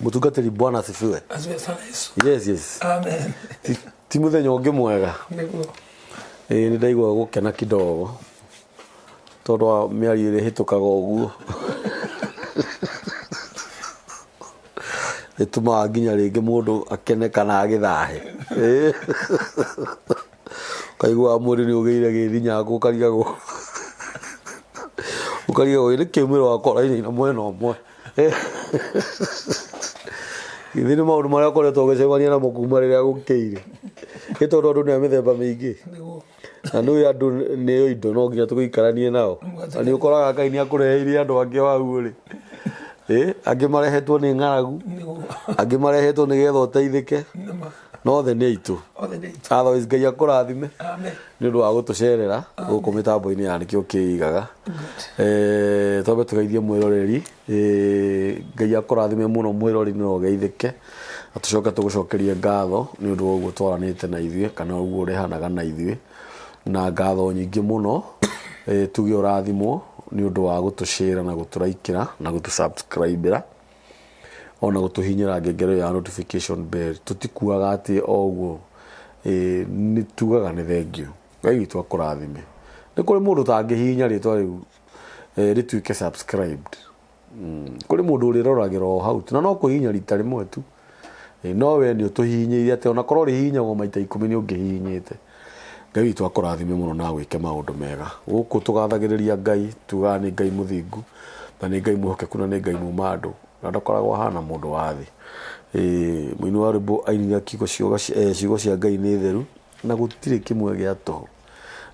Mutungatiri Bwana asifiwe. Asifiwe sana Yesu. Yes. Amen. Ti muthenya ungi mwega. Niguo. Ni ndaigua gukena kidogo. Tondu wa miari iri hitukaga uguo. Ituma nginya ringi mundu akene kana agithahe. Kaigua muri ni ugeire githinya gukarigagwo. Ukarigagwo ni kimwiro wa koraini na mwena omwe. Ithini maundu maria koretwo gicemania namo kuma riria gukiire gitondu andu ni amithemba mingi na nui andu ni indo no nginya tugiikaranie nao ani ukoraga Ngai ni akureheire andu angi wau ri angi marehetwo ni ng'aragu angi marehetwo ni getha uteithike no the ni itu otherwise Ngai akurathime ni undu wa gutucerera guku mitambo-ini ya nikio kiigaga tobe tugeithie mwiroreri Ngai akurathime muno mwirori no geithike atucoka tugucokerie ngatho ni undu woguo twaranite na ithuĩ kana uguo urehanaga na ithuĩ na ngatho nyingi muno tuge urathimwo ni undu wa gutushare na guturaikira na gutusubscribera ona gutuhinyira ngengero ya notification bell tutikuaga ati oguo ni tugaga ni thengio Ngai witu akurathime ni kuri mundu tangihinya ritwa riu rituike subscribed kuri mundu uriroragira hau na no kuhinya rita rimwe tu no we ni utuhinyirie ati ona korwo rihinyagwo maita 10 ni ungihinyite Ngai witu akurathime muno na gwike maundu mega guku tugathagiriria Ngai tuga ni Ngai muthingu na ni Ngai muhokeku na ni Ngai mumandu na ndakoragwo hana mundu wa thi muini wa rwimbo ainiga kiugo ciugo cia Ngai ni theru na gutire kimwe gia toho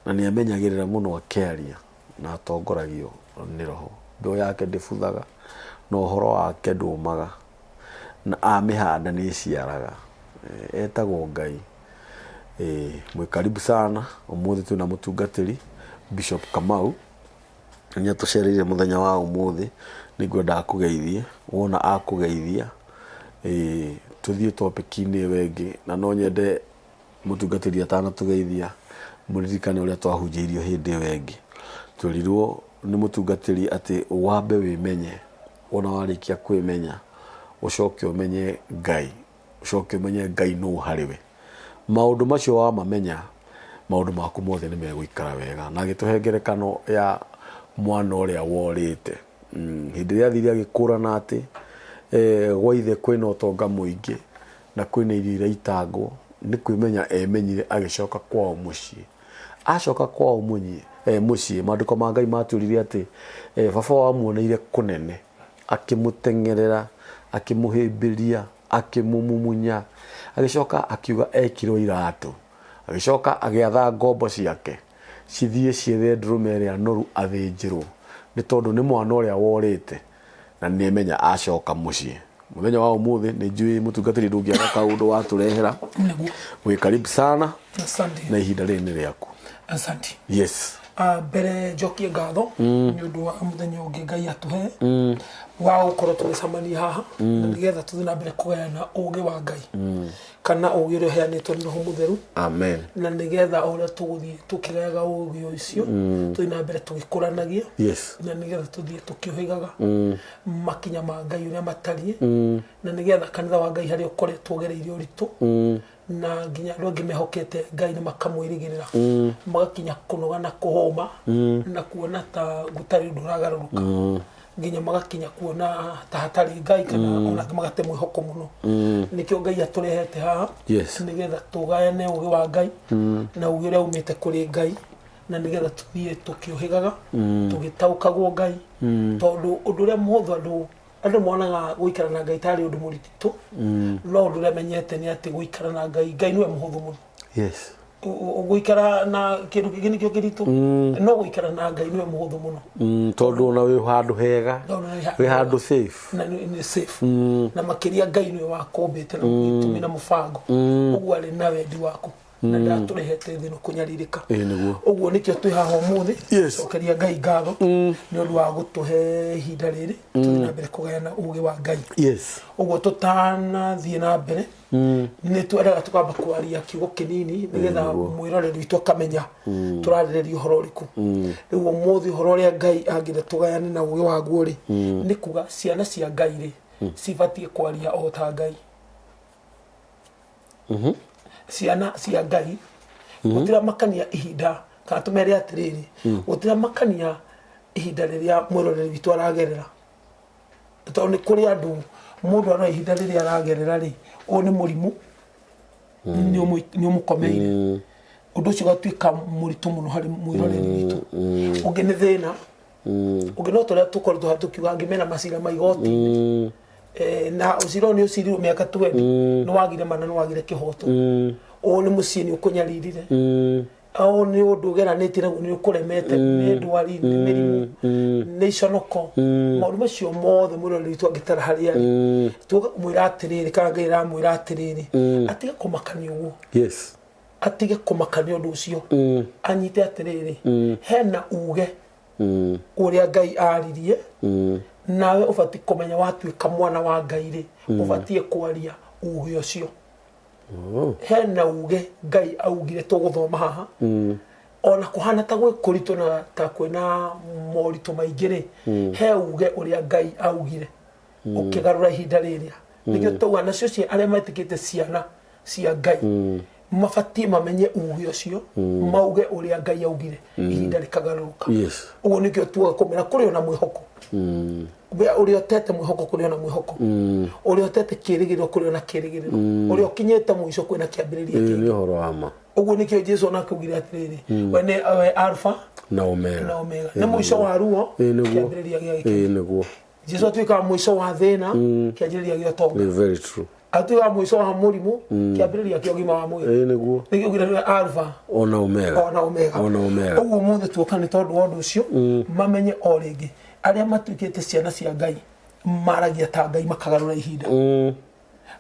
na ni amenyagirira muno akiaria na atongoragio ni roho ndo yake ndibuthaga no horo wake ndumaga na amihanda ni ciaraga etagwo Ngai mwe karibu sana umuthi tuna mutungatiri Bishop Kamau nya tucereire muthenya wa umuthi nigwenda akugeithie wona akugeithia tuthie topic-ini wengi na no nyende mutungatiri atana tugeithia muririkane uria twahunjirio hindi wengi turirwo ni mutungatiri ati wambe wimenye wona warikia kwimenya ucoke umenye Ngai ucoke umenye Ngai no hariwe maundu macio wa mamenya maundu maku mothe ni meguikara wega na gituhengerekano ya mwana uria worite hindi ria thiria gikurana ati gwaithe kwina utonga muingi na kwina irio iria itangwo ni kwimenya emenyire agicoka kwao mucii acoka kwao mucii maandiko ma Ngai maturirie ati baba wa muoneire kunene akimutengerera akimuhimbiria akimumumunya agicoka akiuga ekirwo iratu agicoka agiatha ngombo ciake cithie ciethe ndurume ria noru athinjirwo ni tondu ni mwana uria worite na ni menya acoka mucii muthenya wa umuthi ni njui mutungatiri ndungiaga kaundu waturehera wi karibu sana asante na ihinda rini riaku asante yes bere njokie ngatho ni undu wa muthenya ungi Ngai atuhe wa ukorwo tugicamania haha na nigetha tuthie na mbere kugayana ugi wa Ngai kana ugi uria uheanitwo ni Roho Mutheru amen na nigetha uria tuguthie tukigayaga ugi ucio tuthie na mbere tugikuranagia yes na nigetha tuthie tukiuhigaga makinya ma Ngai uria matarie na nigetha kanitha wa Ngai haria ukoretwo gereire uritu na nginya andu angi mehokete Ngai ni makamwirigirira magakinya kunoga na kuhoma na kuona ta gutari undu uragaruruka nginya magakinya kuona ta hatari Ngai kana ona magate mwihoko muno nikio Ngai aturehete haha nigetha tugayane ugi wa Ngai na ugi uria umite kuri Ngai na nigetha tuthie tukiuhigaga tugitaukagwo Ngai tondu undu uria muhuthu andu monaga guikara na Ngai tari undu murititu no undu uria menyete ni ati guikara na Ngai niwe muhuthu muno yes guikara na kindu kingi nikio kiritu no guikara na Ngai niwe muhuthu muno tondu na wi handu hega wi handu safe na ni safe na makiria Ngai niwe wakombete na gitumi na mufango uguo ari na wendi waku na ndaturehete thino kunyaririka niguo uguo nikio twi haha umuthi cokeria Ngai ngatho ni undu wa gutuhe ihinda riri tuthie na mbere kugayana ugi wa Ngai uguo tutana thie na mbere ni twendaga tukamba kwaria kiugo kinini nigetha mwiroreri witu akamenya turarireria uhoro uriku riu umuthi uhoro uria Ngai angire tugayane na ugi waguo ri ni kuga ciana cia Ngai ri cibatie kwaria o ta Ngai. Ciana cia Ngai gutira makania ihinda kana tumere atiriri gutira makania ihinda riria mwiroreri witu aragerera. To ni kuri andu mundu ara ihinda riria aragerera ri o ni murimu ni umukomeire undu ucio gatuika muritu muno hari mwiroreri witu ungi ni thina ungi no turia tukoritwo hatukiuga ngimena macira maigoti na usironi usirirwo miaka 20 no wagire mana no wagire kihoto o ni muciini ukunyaririre au ni undu ugeranite ni ukuremete ni ndwari ni mirimu ni cionoko maundu macio mothe mwiroreri witu angitara haria tuga mwira atiriri kana Ngai ramwira atiriri atige kumakania uguo. Yes. Atige kumakania undu ucio anyite atiriri hena uge uria Ngai aririe nawe ubati kumenya watuika mwana wa Ngai ri ubatie kwaria uge ucio. Hena uge Ngai augire tuguthoma haha ona kuhana ta gwe kurito na ta kwena morito maingire he uge uria Ngai augire ukigarura ihinda riria nikio tuga nacio cia aria matikite ciana cia Ngai mafati mamenye uge ucio mauge uria Ngai augire ihinda rikagaruka. Ugo nikio tuga kumera kuri ona mwihoko uri otete mwihoko kuri ona mwihoko uri otete kirigiro kuri ona kirigiro uri okinyete muico kwina kiambiriria kingi ni horo ama. Ugo nikio Jesu ona kugire atiriri wene alpha na omega na muico wa ruo kiambiriria giki niguo Jesu atuika muico wa thina kiambiriria gio tonga. Very true. Atuika muico wa murimu kiambiriria kio gima wa mwiri niguo nikio gire alpha ona omega ugo muthe tuokani tondu wondu ucio mamenye o ringi aria matuikite ciana cia Ngai maragia ta Ngai makagarura ihinda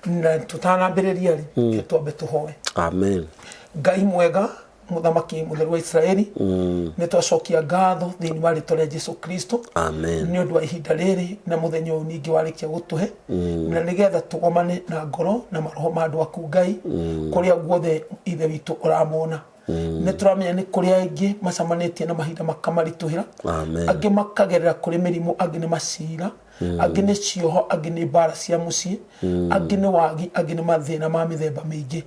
na tutanambiriria ri twambe tuhoe. Amen. Ngai mwega muthamaki mutheru wa Israeli ni twacokia ngatho thiini wa ritwa ria Jesu Kristo. Amen. Ni undu wa ihinda riri na muthenya uyu ningi warikia gutuhe na nigetha tugomane na ngoro na maroho ma andu aku Ngai kuria guothe ithe witu uramona. Ni turamenya ni kuria aingi macamanitie na mahinda makamarituhira angi makagerera kuri mirimu angi ni macira angi ni cioho angi ni mbara cia mucii angi ni wagi angi ni mathina ma mithemba mingi.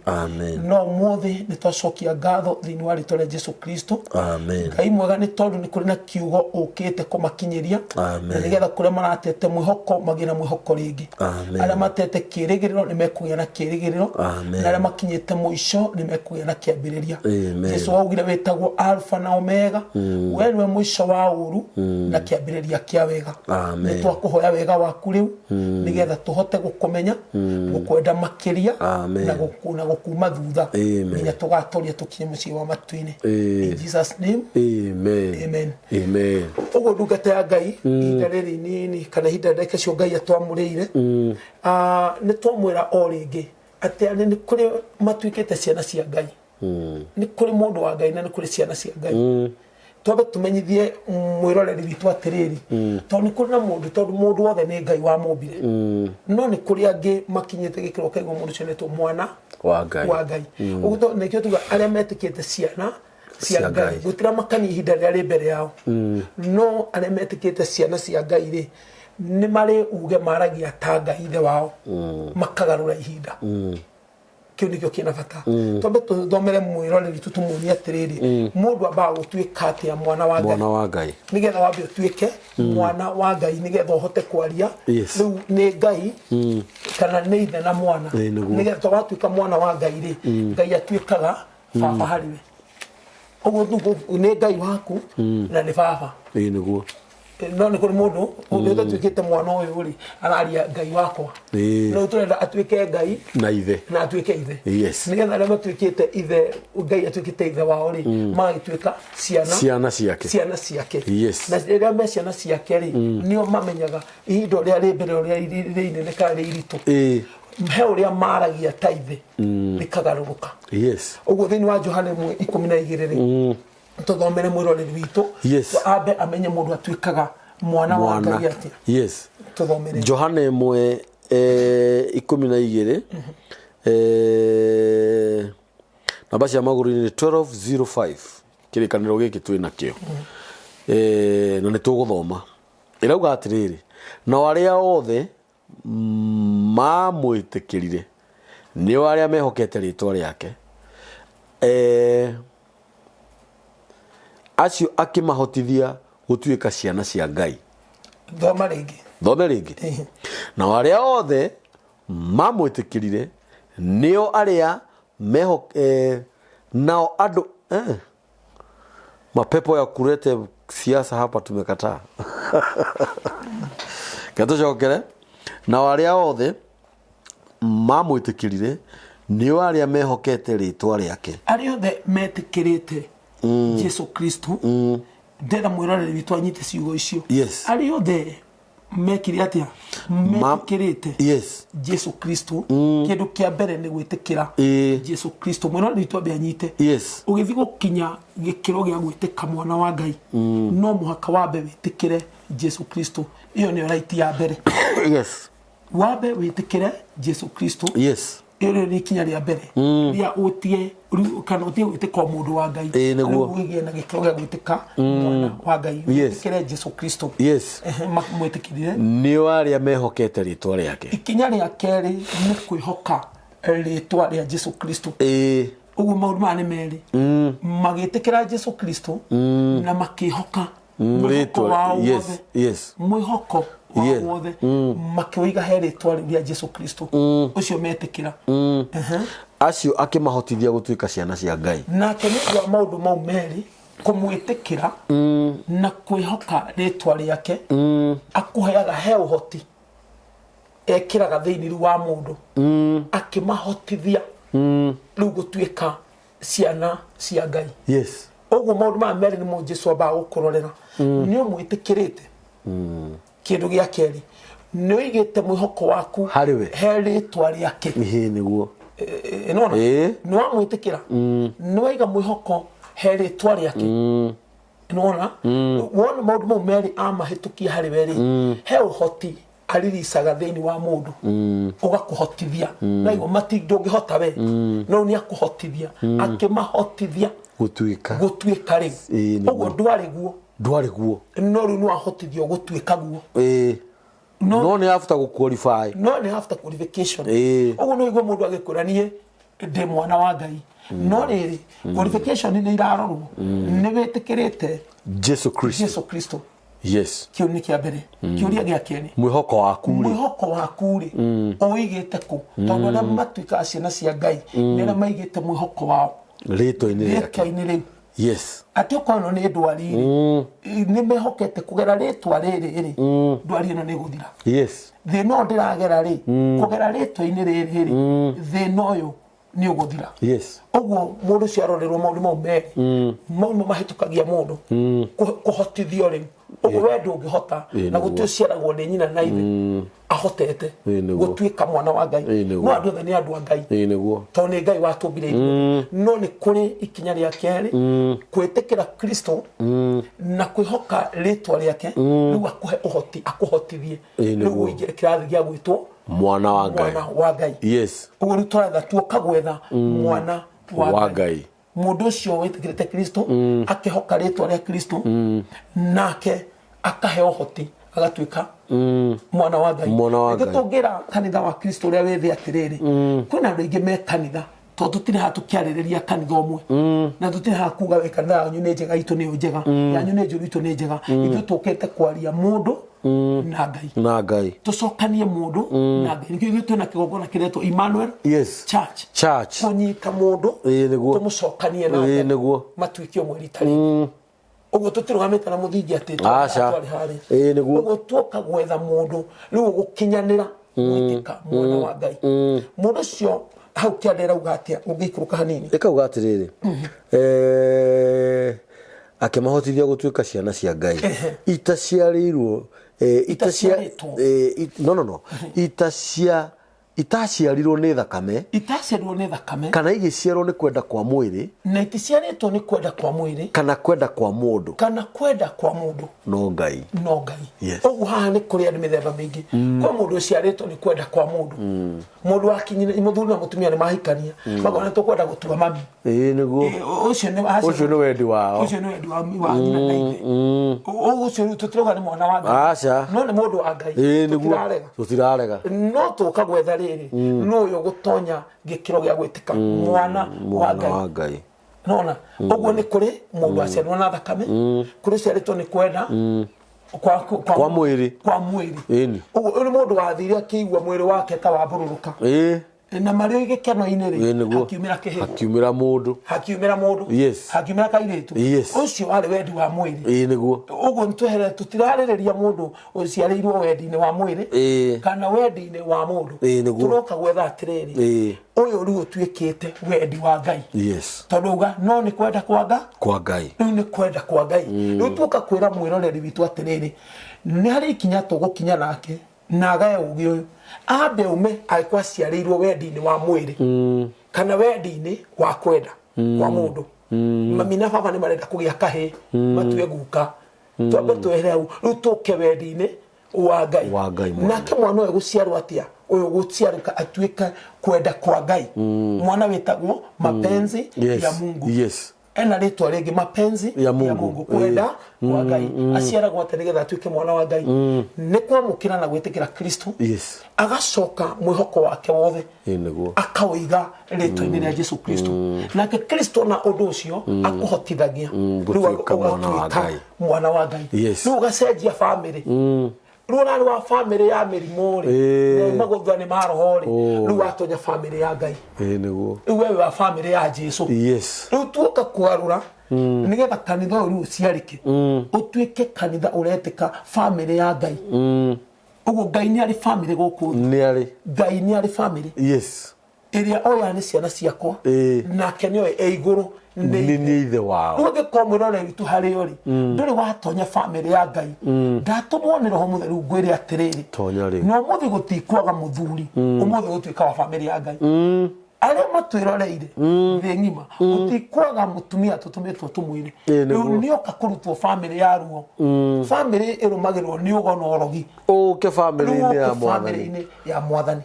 No muthi ni twacokia ngatho thiini wa ritwa ria Jesu Kristo. Ngai mwega ni tondu ni kuri na kiugo ukite kumakinyiria na nigetha kuria maratete mwihoko magina mwihoko ringi aria matete kirigiriro ni mekugia na kirigiriro na aria makinyite muico ni mekugia na kiambiriria. Jesu augire wetagwo alpha na omega we niwe muico wa uru na kiambiriria kia wega. Ni twakuhoya wega waku riu nigetha tuhote gukumenya gukwenda makiria na gukuma thutha nginya tugatoria tukinye mucii wa matuini. In Jesus name amen. Ugo ndungata ya Ngai ihinda riri nini kana ihinda ndeke cio Ngai atwamurire ni twamwira o ringi ati ni kuri matuikite ciana cia Ngai ni kuri mundu wa Ngai na ni kuri ciana cia Ngai twabe tumenyithie mwiroreri witu atiriri tondu ni kuri na mundu wothe ni Ngai wa mumbire no ni kuri angi makinyite gikiro kaigwo mundu cio netwo mwana wa Ngai. Uguo nikio tuga aria metikite ciana cia Ngai gutira makani ihinda ria mbere yao no aria metikite ciana cia Ngai ri ni mari uge maragia ta Ngai ithe wao makagarura ihinda kiu nikio kina bata twambe tuthomere mwiroreri tutumunie atiriri mundu amba gutuika atia mwana wa Ngai nigetha wambe utuike mwana wa Ngai nigetha uhote kwaria riu ni Ngai kana ni ithe na mwana nigetha twatuika mwana wa Ngai ri Ngai atuikaga baba hariwe. Uguo ni Ngai waku na ni baba niguo no ni kuri mundu undu tuikite mwana uyu ri araria Ngai wakwa no turenda atuike Ngai na ithe na atuike ithe nigetha aria matuikite ithe Ngai atuikite ithe wao ri magituika ciana ciake na riria me ciana ciake ri nio mamenyaga ihinda ria mbere ria inene kana ria iritu he uria maragia ta ithe rikagaruruka. Uguo thiini wa Johana 1:12 ri tuthomere mwiroreri witu abe amenye mundu atuikaga mwana wa Ngai atia. Tuthomere Johana 1:12 namba cia maguru ni 12:05 kirikaniro giki twina kio na ni tuguthoma irauga atiriri na aria othe mamwĩtĩkĩrire nĩo arĩa mehokete rĩtwa rĩake acio akĩmahotithia gũtuĩka ciana cia Ngai. Thoma rĩngĩ. Na arĩa othe mamwĩtĩkĩrire nĩo arĩa nao andũ mapepo ya kulete siasa hapa tumekataa. Gatucokere. Na arĩa othe mamwĩtĩkĩrire nĩo arĩa mehokete rĩtwa rĩake. Arĩa othe metĩkĩrĩte Jesu Kristo ndĩra mwĩroreri witũ anyite ciugo icio. Yes. Arĩa othe mekire atia metĩkĩrĩte Jesu Kristo kĩndũ kĩa mbere nĩ gwĩtĩkĩra Jesu Kristo mwĩroreri witũ ambe anyite. Yes. Ũgĩthiĩ gũkinya gĩkĩro gĩa gwĩtĩka mwana wa Ngai no mũhaka wambe wĩtĩkĩre Jesu Kristo. Iyo nĩ right ya mbere. Yes. Wambe wĩtĩkĩre Jesu Kristo. Yes. Iyo nĩ ikinya rĩa mbere rĩa ũtie kana ũtie gwĩtĩka mũndũ wa Ngai. Nĩguo ũgĩe na gĩkĩro gĩa gwĩtĩka mwana wa Ngai. Wĩtĩkĩre Jesu Kristo. Yes. Mwĩtĩkĩrire nĩo arĩa mehokete rĩtwa rĩake. Ikinya rĩa kerĩ nĩ kwĩhoka rĩtwa rĩa Jesu Kristo. Ũguo maũndũ maya nĩ merĩ. Magĩtĩkĩra Jesu Kristo na makĩhoka rĩtwa. Yes. Mwĩhoko wothe makĩoiga he rĩtwa rĩa Jesu Kristo ũcio metĩkĩra. Acio akĩmahotithia gũtuĩka ciana cia Ngai. Nake nĩ wa maũndũ mau merĩ kũmwĩtĩkĩra na kwĩhoka rĩtwa rĩake akũheaga he ũhoti ekĩraga thĩinĩ wa mũndũ akĩmahotithia rĩu gũtuĩka ciana cia Ngai. Yes. Ũguo maũndũ maya merĩ nĩmo Jesu ambaga gũkũrorera. Nĩ ũmwĩtĩkĩrĩte kĩndũ gĩa kerĩ nĩ ũigĩte mwĩhoko waku he rĩtwa rĩake. Nĩguo nĩ wamwĩtĩkĩra nĩ waiga mwĩhoko he rĩtwa rĩake. Wona maũndũ mau merĩ amahĩtũkia harĩ we rĩ he ũhoti ariricaga thĩinĩ wa mũndũ ũgakũhotithia na igũrũ ndũngĩhota we no nĩ akũhotithia akĩmahotithia gũtuĩka rĩu. Ũguo ndwarĩ guo no rĩu nĩ wahotithio gũtuĩka guo. No nĩ after qualify. No nĩ after qualification. Ũguo no igũrũ mũndũ agĩkwĩra niĩ ndĩ mwana wa Ngai no rĩrĩ qualification nĩ irarorwo nĩ wĩtĩkĩrĩte Jesu Kristo. Yes. Kĩu nĩ kĩa mbere. Kĩũria gĩa kerĩ mwĩhoko waku rĩ ũigĩte kũ? Tondũ arĩa matuĩkaga ciana cia Ngai nĩ arĩa maigĩte mwĩhoko wao rĩtwa-inĩ rĩu. Yes. Atĩ okorwo nĩ ndwari nĩ mehokete kũgera rĩtwa rĩrĩ ndwari ĩno nĩ gũthira. Yes. Thĩna ũyũ ndĩragera rĩ kũgera rĩtwa-inĩ rĩrĩ thĩna ũyũ nĩ ũgũthira. Yes. Ũguo mũndũ ũcio arorerwo maũndũ mau merĩ maũndũ mahĩtũkagia mũndũ kũhotithio rĩu. Ũguo we ndũngĩhota na gũtirĩ ũciaragwo nĩ nyina na ithe ahotete gũtuĩka mwana wa Ngai. No andũ othe nĩ andũ a Ngai tondũ nĩ Ngai watũmbire ithuĩ. No nĩ kũrĩ ikinya rĩa kerĩ kwĩtĩkĩra Kristo na kwĩhoka rĩtwa rĩake rĩu akũhe ũhoti akũhotithie rĩu ũingĩre kĩrathi gĩa gwĩtwo mwana wa Ngai. Yes. Ũguo rĩu tũratha tuoka gwetha mwana wa Ngai. Mũndũ ũcio wĩtĩkĩrĩte Kristo akĩhoka rĩtwa rĩa Kristo nake akahe ũhoti agatuĩka mwana wa Ngai. Tũngĩra kanitha wa Kristo ũrĩa wĩ thĩ atĩrĩrĩ kwĩna andũ aingĩ me kanitha tondũ tũtirĩ ha tũkĩarĩrĩria kanitha ũmwe na tũtirĩ ha kuga we kanitha yanyu nĩ njega itũ nĩ njega yanyu nĩ njũru itũ nĩ njega. Ithuĩ tũkĩte kwaria mũndũ na Ngai tũcokanie mũndũ na Ngai. Nĩkĩo ithuĩ twĩna kĩgongona kĩretwo Emmanuel Church kũnyita mũndũ tũmũcokanie na Ngai matuĩke ũmwe rita rĩngĩ. Ũguo tũtirũgamĩte na mũthingi atĩ twarĩ harĩ. Ũguo tuoka gwetha mũndũ rĩu gũkinyanĩra gwĩtĩka mwana wa Ngai. Mũndũ ũcio hau kĩandĩra uga atĩa ũngĩikũrũka hanini ĩkauga atĩrĩrĩ akĩmahotithia gũtuĩka ciana cia Ngai itaciarĩirwo itaciarĩtwo itaciarirwo nĩ thakame itaciarirwo nĩ thakame kana igĩciarwo nĩ kwenda kwa mwĩrĩ na iticiarĩtwo nĩ kwenda kwa mwĩrĩ kana kwenda kwa mũndũ no Ngai yes. Ũguo haha nĩ kũrĩ andũ mĩthemba mĩingĩ kwa mũndũ ũciarĩtwo nĩ kwenda kwa mũndũ mũndũ wakinyire mũthuri na mũtumia nĩ mahikania magona tũkwenda gũtua mami nĩguo ũcio nĩ wendi wao wa nyina na ithe ũcio tũtirauga nĩ mwana wa Ngai aca no nĩ mũndũ wa Ngai tũtirarega no tũka gwetha rĩrĩ no ũyũ gũtonya gĩkĩro gĩa gwĩtĩka mwana wa Ngai nona ũguo nĩ kũrĩ mũndũ aciarwo na thakame kũrĩ ciarĩtwo nĩ kwenda kwa mwĩrĩ ũguo nĩ mũndũ wathire akĩigua mwĩrĩ wake ta wambũrũrũka na mario igĩkeno-inĩ rĩ hakiumĩra mũndũ hakiumĩra kairĩtu ũcio warĩ wendi wa mwĩrĩ nĩguo ũguo nĩtwehere tũtirarĩrĩria mũndũ ũciarĩirwo wendi-inĩ wa mwĩrĩ kana wendi-inĩ wa mũndũ tũroka gwetha atĩrĩrĩ ũyũ rĩu ũtuĩkĩte wendi wa Ngai tondũ uga no nĩ kwenda kwa Ngai rĩu nĩ kwenda kwa Ngai rĩu tuoka kwĩra mwĩroreri witũ atĩrĩrĩ nĩ harĩ ikinya tũgũkinya nake na agae ũgĩ ũyũ ambe ume alikuwa ciarĩirwo wendi-inĩ wa mwĩrĩ kana wendi-inĩ wa kwenda kwa mũndũ mami na baba nĩ marenda kũgĩa kahĩĩ matue guka twambe twehere hau rĩu tũke wendi-inĩ wa Ngai nake mwana ũyũ gũciarwo atĩa ũyũ gũciarũka atuĩka kwenda kwa Ngai mwana wĩtagwo mapenzi ya Mungu ena rĩtwa rĩngĩ mapenzi ya Mungu kwenda kwa Ngai aciaragwo atĩ nĩgetha atuĩke mwana wa Ngai nĩ kwamũkĩra na gwĩtĩkĩra Kristo agacoka mwĩhoko wake wothe akawĩiga rĩtwa-inĩ rĩa Jesu Kristo nake Kristo na ũndũ ũcio akũhotithagia rĩu ũgatuĩka mwana wa Ngai rĩu ũgacenjia bamĩrĩ rũrarĩ wa bamĩrĩ ya mĩrimũ rĩ magũthani ma roho rĩ rĩu watonya bamĩrĩ ya Ngai nĩguo rĩu wewe wa bamĩrĩ ya Jesu rĩu tuoka kwarũra nĩgetha kanitha ũyũ rĩu ũciarĩke ũtuĩke kanitha ũretĩka bamĩrĩ ya Ngai ũguo Ngai nĩ arĩ bamĩrĩ gũkũ Ngai nĩ arĩ bamĩrĩ ĩrĩa oya nĩ ciana ciakwa nake nĩoĩ igũrũ nĩ ithe wao ũngĩkorwo mwĩroreri witũ harĩ ũrĩ ndũrĩ watonya bamĩrĩ ya Ngai ndatũmwo nĩ roho mũtheru ngwĩre atĩrĩrĩ no ũmũthĩ gũtikwaga mũthuri ũmũthĩ gũtuĩka wa bamĩrĩ ya Ngai arĩa matwĩroreire thĩ ng'ima gũtikwaga mũtumia tũtũmĩtwo tũmwĩre rĩu nĩoka kũrutwo bamĩrĩ ya ruo bamĩrĩ ĩrũmagĩrĩrwo nĩ ũgo na ũrogi ũke bamĩrĩ-inĩ ya Mwathani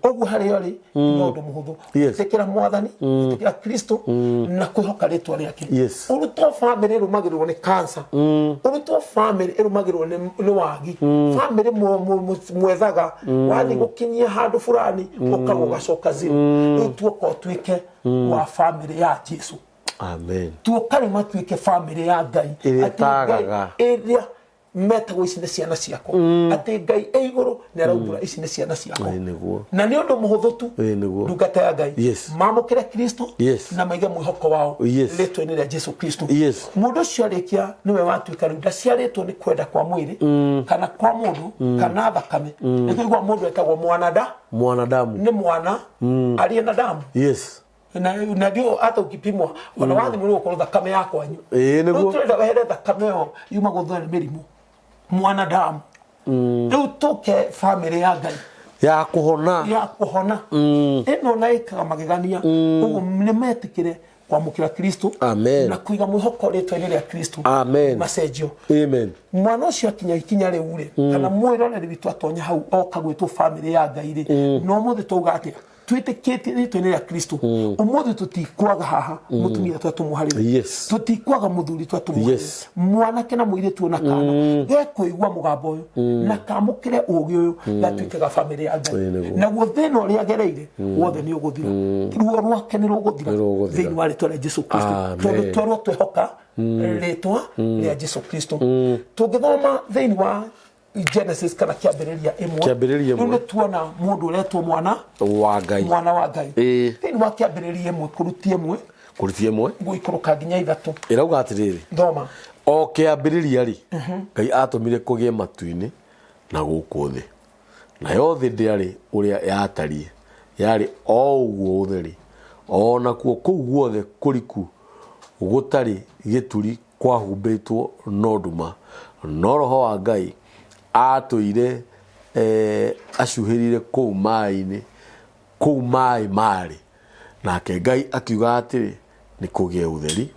ũguo harĩa ũrĩ nĩ ũndũ mũhũthũ gwĩtĩkĩra Mwathani gwĩtĩkĩra Kristo na kwĩhoka rĩtwa rĩake ũrutwo bamĩrĩ ĩrũmagĩrĩrwo nĩ cancer ũrutwo bamĩrĩ ĩrũmagĩrĩrwo nĩ wagi bamĩrĩ mwethaga wathiĩ gũkinyia handũ fulani ũkagwa ũgacoka zero tuoka tuĩke wa bamĩrĩ ya Jesu tuoka rĩu matuĩke bamĩrĩ ya Ngai ĩrĩa metagwo ici nĩ ciana ciakwa atĩ Ngai ĩ igũrũ nĩ araumbũra ici nĩ ciana ciakwa na nĩ ũndũ mũhũthũ tu ndungata ya Ngai mamũkĩre Kristo na maige mwĩhoko wao rĩtwa-inĩ rĩa Jesu Kristo mũndũ ũcio arĩkia nĩwe watuĩka rĩu ndaciarĩtwo nĩ kwenda kwa mwĩrĩ kana kwa mũndũ kana thakame nĩ kũigua mũndũ etagwo mwanadamu nĩ mwana arĩ na damu na ndio hata ukipimwa wana wathi mũno gũkorwo thakame yakwa nyu rĩu tũrenda wehere thakame ĩyo yuma gũthũra mĩrimũ mwanadamu rĩu tũke bamĩrĩ ya Ngai ya kũhona ĩno na ĩkaga magegania ũguo nĩ metĩkĩre kwamũkĩra Kristo na kũiga mwĩhoko rĩtwa-inĩ rĩa Kristo macenjio mwana ũcio akinya ikinya rĩu rĩ kana mwĩroreri witũ atonya hau oka gwĩtwo bamĩrĩ ya Ngai rĩ no mũthĩ tũuga atĩa twĩtĩkĩtie rĩtwa-inĩ rĩa Kristo ũmũthĩ tũtikwaga haha mũtumia twatũmũharĩre tũtikwaga mũthuri twatũmũharĩre mwanake na mũirĩtu ona kana gekũigua mũgambo ũyũ na kamũkĩre ũgĩ ũyũ gatuĩkaga bamĩrĩ ya Ngai naguo thĩna ũrĩa agereire wothe nĩ ũgũthira ruo rwake nĩ rũgũthira thĩinĩ wa rĩtwa rĩa Jesu Kristo tondũ twerwo twehoka rĩtwa rĩa Jesu Kristo tũngĩthoma thĩinĩ wa Genesis kana kĩambĩrĩria ĩmwe nĩ tuona mũndũ ũretwo mwana wa Ngai thĩinĩ wa kĩambĩrĩria ĩmwe kũruti ĩmwe gũikũrũka nginya ithatũ ĩrauga atĩrĩrĩ thoma o kĩambĩrĩria rĩ Ngai atũmire kũgĩe matu-inĩ na gũkũ thĩ nayo thĩ ndĩarĩ ũrĩa yatariĩ yarĩ o ũguo ũtheri ona kuo kũu guothe kũriku gũtarĩ gĩturi kwahumbĩtwo no nduma no roho wa Ngai atũire acuhĩrire kũu maĩ-inĩ kou mai mari nake Ngai akiuga atiri ni kugie utheri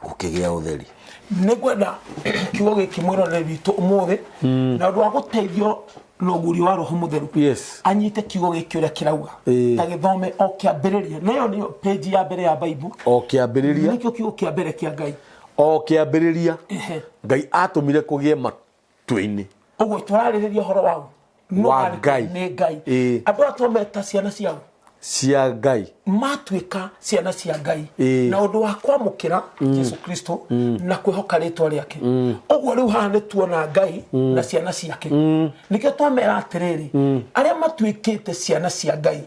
gukigia utheri negwenda kiugo giki mwiroreri witu umuthi na ndu wa guteithio noguri wa roho mutheru yes anyite kiugo giki uria kirauga ta githome o kiambiriria nayo ni page ya mbere ya Bible o kiambiriria nikio kiugo kia mbere kia Ngai o kiambiriria Ngai atumire kugie matu-ini uguo turaririria horo wao wa Ngai ni Ngai andu atometa ciana ciao cia Ngai matuika ciana cia Ngai na undu wa kwamukira Yesu Kristo na kwihoka ritwa riake uguo riu hane tuona Ngai na ciana ciake nikio twamera atiriri aria matuikite ciana cia Ngai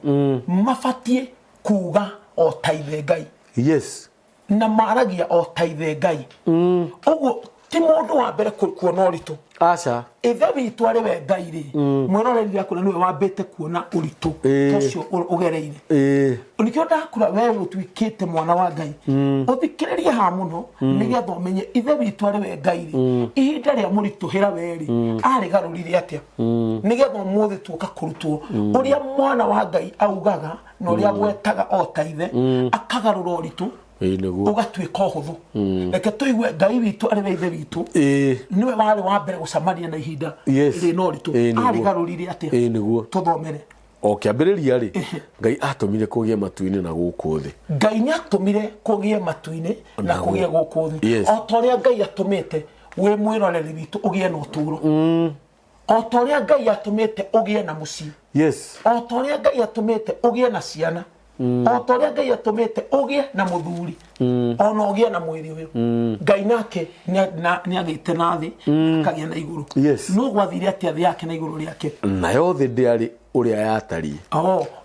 mafatie kuga o taithe Ngai yes na maragia o taithe Ngai uguo ti mundu wa mbere kuona uritu acha ithe witu ari we Ngai ri mwiroreri yakuna niwe wambete kuona uritu tocio ugereire unikio ndakura we utwikite mwana wa Ngai uthikiririe ha muno nigetha umenye ithe witu ari we Ngai ri ihinda ria murituhira weri ari garurire atia nigetha muthi tuka kurutwo uria mwana wa Ngai augaga no ria gwetaga o taithe akagarura uritu niguo ugatwika uhuthu reke tuigue Ngai witu ari we ithe witu niwe wari wa mbere gucamania na ihinda ri no ritu ari garurire atia niguo tuthomere o kiambiriria ri Ngai atumire kugie matu-ini na guku thi Ngai ni atumire kugie matu-ini na kugie guku thi o toria Ngai atumite we mwiroreri witu ugie na uturo o toria Ngai atumite ugie na mucii yes o toria Ngai atumite ugie na ciana o toria Ngai atumite ugie na muthuri ona ugie na mwiri uyu Ngai nake ni agite na thi akagia na iguru no gwathire atia thi yake na iguru riake nayo thi ndiari uria yatarie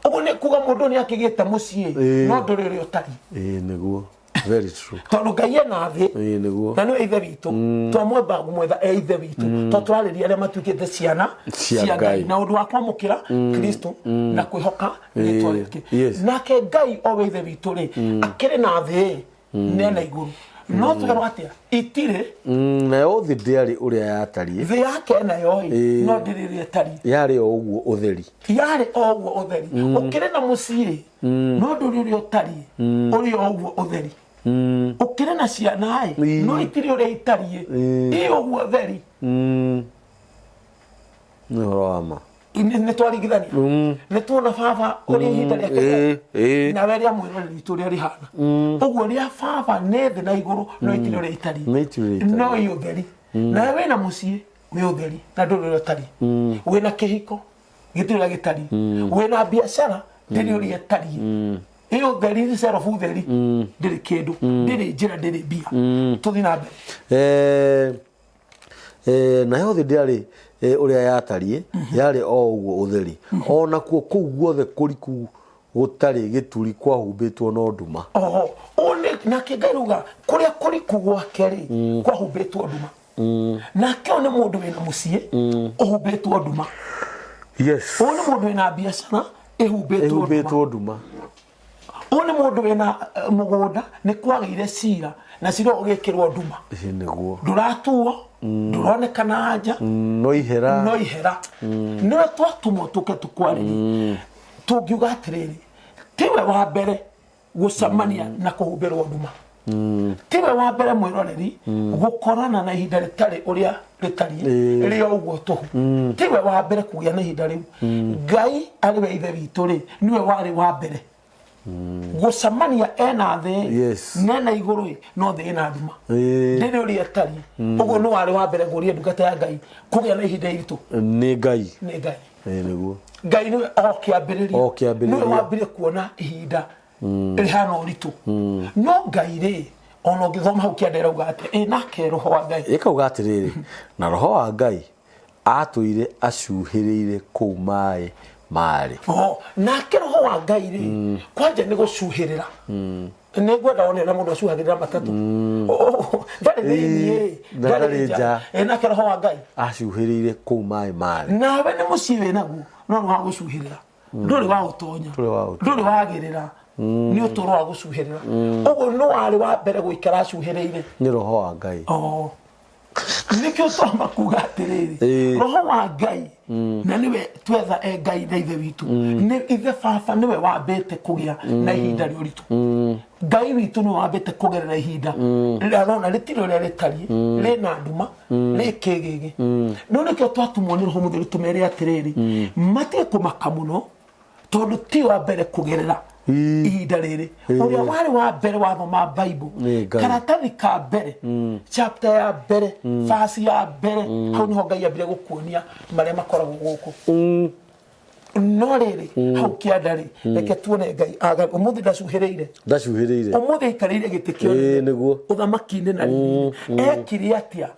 uguo ni kuga mundu ni akigite mucii no nduriri utari niguo very true tondu Ngai ena thi niguo na niwe ithe witu twamwemba gumwetha ithe witu to turariria aria matuikite ciana cia Ngai na undu wa kwamukira Kristo na kwihoka ritwa riake nake Ngai o we ithe witu ri akiri na thi nena iguru no tugerwa atia itire nayo thi ndiari uria yatarie thi yake nayo no ndiriri etari yari o uguo utheri yari o uguo utheri ukire na mucii no nduriri utari uri o uguo utheri ukire na ciana no itiri uria itarie iyo uguo utheri ni horo wama ni twarigithania ni tuona baba uri ihinda riake na weria mwiroreri witu ria rihana uguo ria baba ne thi na iguru no itiri uria itarie no iyo utheri na we na mucii we utheri na nduriri utari we na kihiko gitiri uria gitarie we na biashara ndiri uria itarie iyo theri ni self utheri ndiri kindu ndiri njira ndiri bia tuthi na mbere nayo thi ndiari uria yatarie yari o uguo utheri ona kuo kuu guothe kuriku gutari gituri kwahumbitwo no nduma one nake Ngai ruga kuria kuriku gwake ri kwahumbitwo nduma nake one mundu wina mucii uhumbitwo nduma yes one mundu wina biashara ihumbitwo nduma one mundu wina mugunda ni kwagire cira na cira ugikirwo nduma niguo nduratuo nduronekana anja no ihera niwe twatumo tuke tukwari tungiuga atiriri tiwe wa mbere gucamania na kuhumbirwo nduma tiwe wa mbere mwiroreri gukorana na ihinda ritari uria ritarie rio uguo tuhu tiwe wa mbere kugia na ihinda riu Ngai ari we ithe witu ri niwe wari wa mbere gucamania ena thi nena iguru no thi ena nduma ndiri uria tari uguo no wari wa mbere guria ndungata ya Ngai kugia na ihinda iritu ni Ngai niguo Ngai niwe o kiambiriria niwe wambire kuona ihinda rihana uritu no Ngai ri ono githoma hau kiandera uga ati nake roho wa Ngai ikauga atiriri na roho wa Ngai atuire acuhiriire kou mai mari nake roho wa Ngai ri kwanja ni gucuhirira ni gwenda one na mundu acuhagirira matatu ndari nja nake roho wa Ngai acuhiriire kou mai mari nawe ni mucii winaguo no wa gucuhirira nduri wa utonya nduri wagirira ni utoro wa gucuhirira uguo no wari wa mbere guikara acuhiriire ni roho wa Ngai nikio twamba kuga atiriri roho wa Ngai na niwe twetha Ngai na ithe witu ni ithe baba niwe wambete kugia na ihinda riuritu Ngai witu ni wambete kugerera na ihinda rarona ritiro ria ritari rina nduma rikigigi no nikio twatumwo ni roho mutheru tumere atiriri matige kumaka muno tondu ti wa mbere kugerera ihinda riri uria wari wa mbere wa thoma Bible karatathi ka mbere chapter ya mbere verse ya mbere hau niho Ngai ambire gukuonia maria makoragwo guku no riri hau kiandari reke tuone Ngai aga umuthi ndacuhiriire umuthi ikarire gitikio niguo uthamaki-ini na riri ekire atia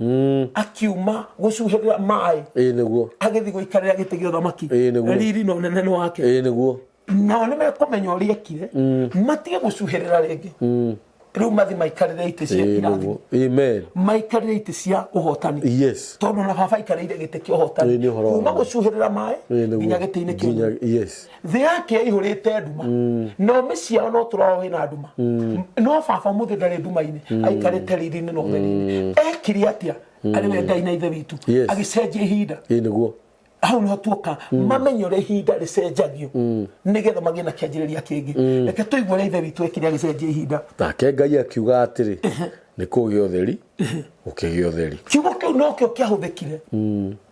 akiuma gucuhirira mai niguo agithi guikarira gitikio uthamaki riri no nene wake niguo na nime kumenya uri ekire matige gucuhirira ringi riu mathi maikarire ite cia irathimo amen maikarire ite cia uhotani yes tondu na baba ikarire gite kia uhotani kuma gucuhirira mai nginya gite-ini kiu yes thi yake ihurite nduma no miciao no turawo wina nduma no baba muthi ndari nduma-ini aikarite riri-ini no theri-ini ekire atia ari we Ngai na ithe witu agicenjia ihinda niguo hau niho tuoka mamenyore ihinda ricenjagio nigetha magie na kianjiriria kingi reke tuigue ithe witu ekire agicenjia ihinda nake Ngai akiuga atiri ni kugia utheri ukigia utheri kiugo kiu no kio kiahuthikire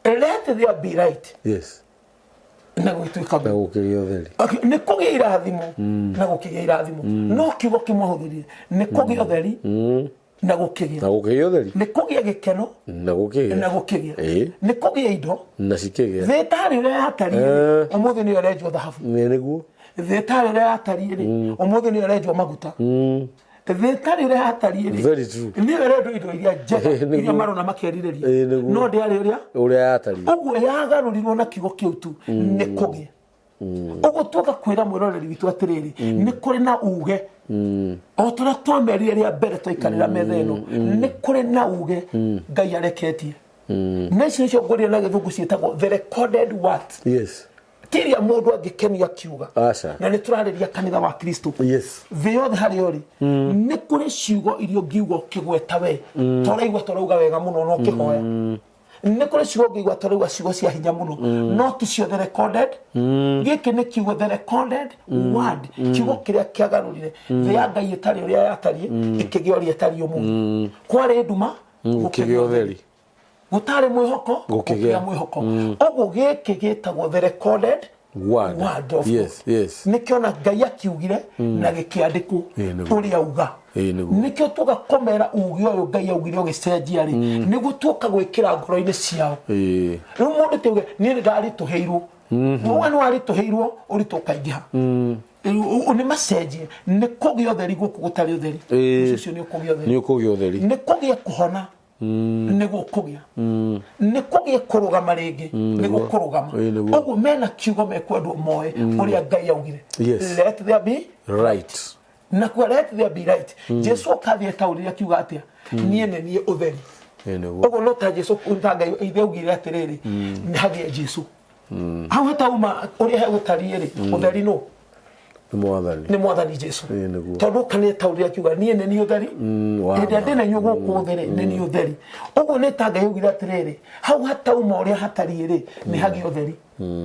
let there be light yes na gutuika na gukigia utheri ni kugia irathimo na gukigia irathimo no kiugo kimwahuthirie ni kugia utheri na gukigia utheri ni kugia gikeno na gukigia ni kugia indo na cikigia thitari uria yatarie umuthi ni urenjwo thahabu niguo thitari uria yatarie ri umuthi ni urenjwo maguta thitari uria yatarie ri very true ni urenjwo indo iria njega iria marona makeririria no ndiari uria yatarie uguo yagarurirwo na kiugo kiu tu ni kugia uguo tuoka kwira mwiroreri witu atiriri ni kuri na uge o tura twamerire ria mbere twaikarira metha ino ni kuri na uge Ngai areketie na icio ngoria na githungu cietagwo the recorded word yes kiria mundu angikenia kiuga na ni turariria kanitha wa Kristo yes thi yothe hari ori ni kuri ciugo irio ngiugo kigweta we toraigwa torauga wega muno no kihoya ni kuri ciugo ngiuga torauga ciugo cia hinya muno no ti cio the recorded giki ni kiugo the recorded word kiugo kiria kiagarurire thi ya Ngai itari uria yatarie ikigia uria itari umu kwari nduma gukigia utheri gutari mwihoko gukigia mwihoko uguo giki gitagwo the recorded word of yes nikio na Ngai akiugire na gikiandikwo uria uga nikio tugakomera ugi uyu Ngai augire ugicenjia ri niguo tuka gwikira ngoro-ini ciao riu mundu tuge ni ndari tuheirwo wanu ari tuheirwo uri tukaingiha ni macenjie ni kugia utheri guku gutari utheri ucio ni kugia utheri ni kugia kuhona niguo kugia ni kugia kurugama ringi niguo kurugama uguo mena kiugo mekwendwo moe uria Ngai augire let there be right na kwa let there be right Jesu kathie tauriria kiuga atia nie ne nie utheri uguo no ta Jesu untaga ithe augire atiriri ni hagie Jesu hau hata uma uria hegutarie ri utheri no ni mwathani Jesu tondu kane tauriria kiuga nie ne nie utheri ende ndina nyugo ku utheri ne nie utheri uguo ni ta Ngai augire atiriri hau hata uma uria hatarie ri ni hagie utheri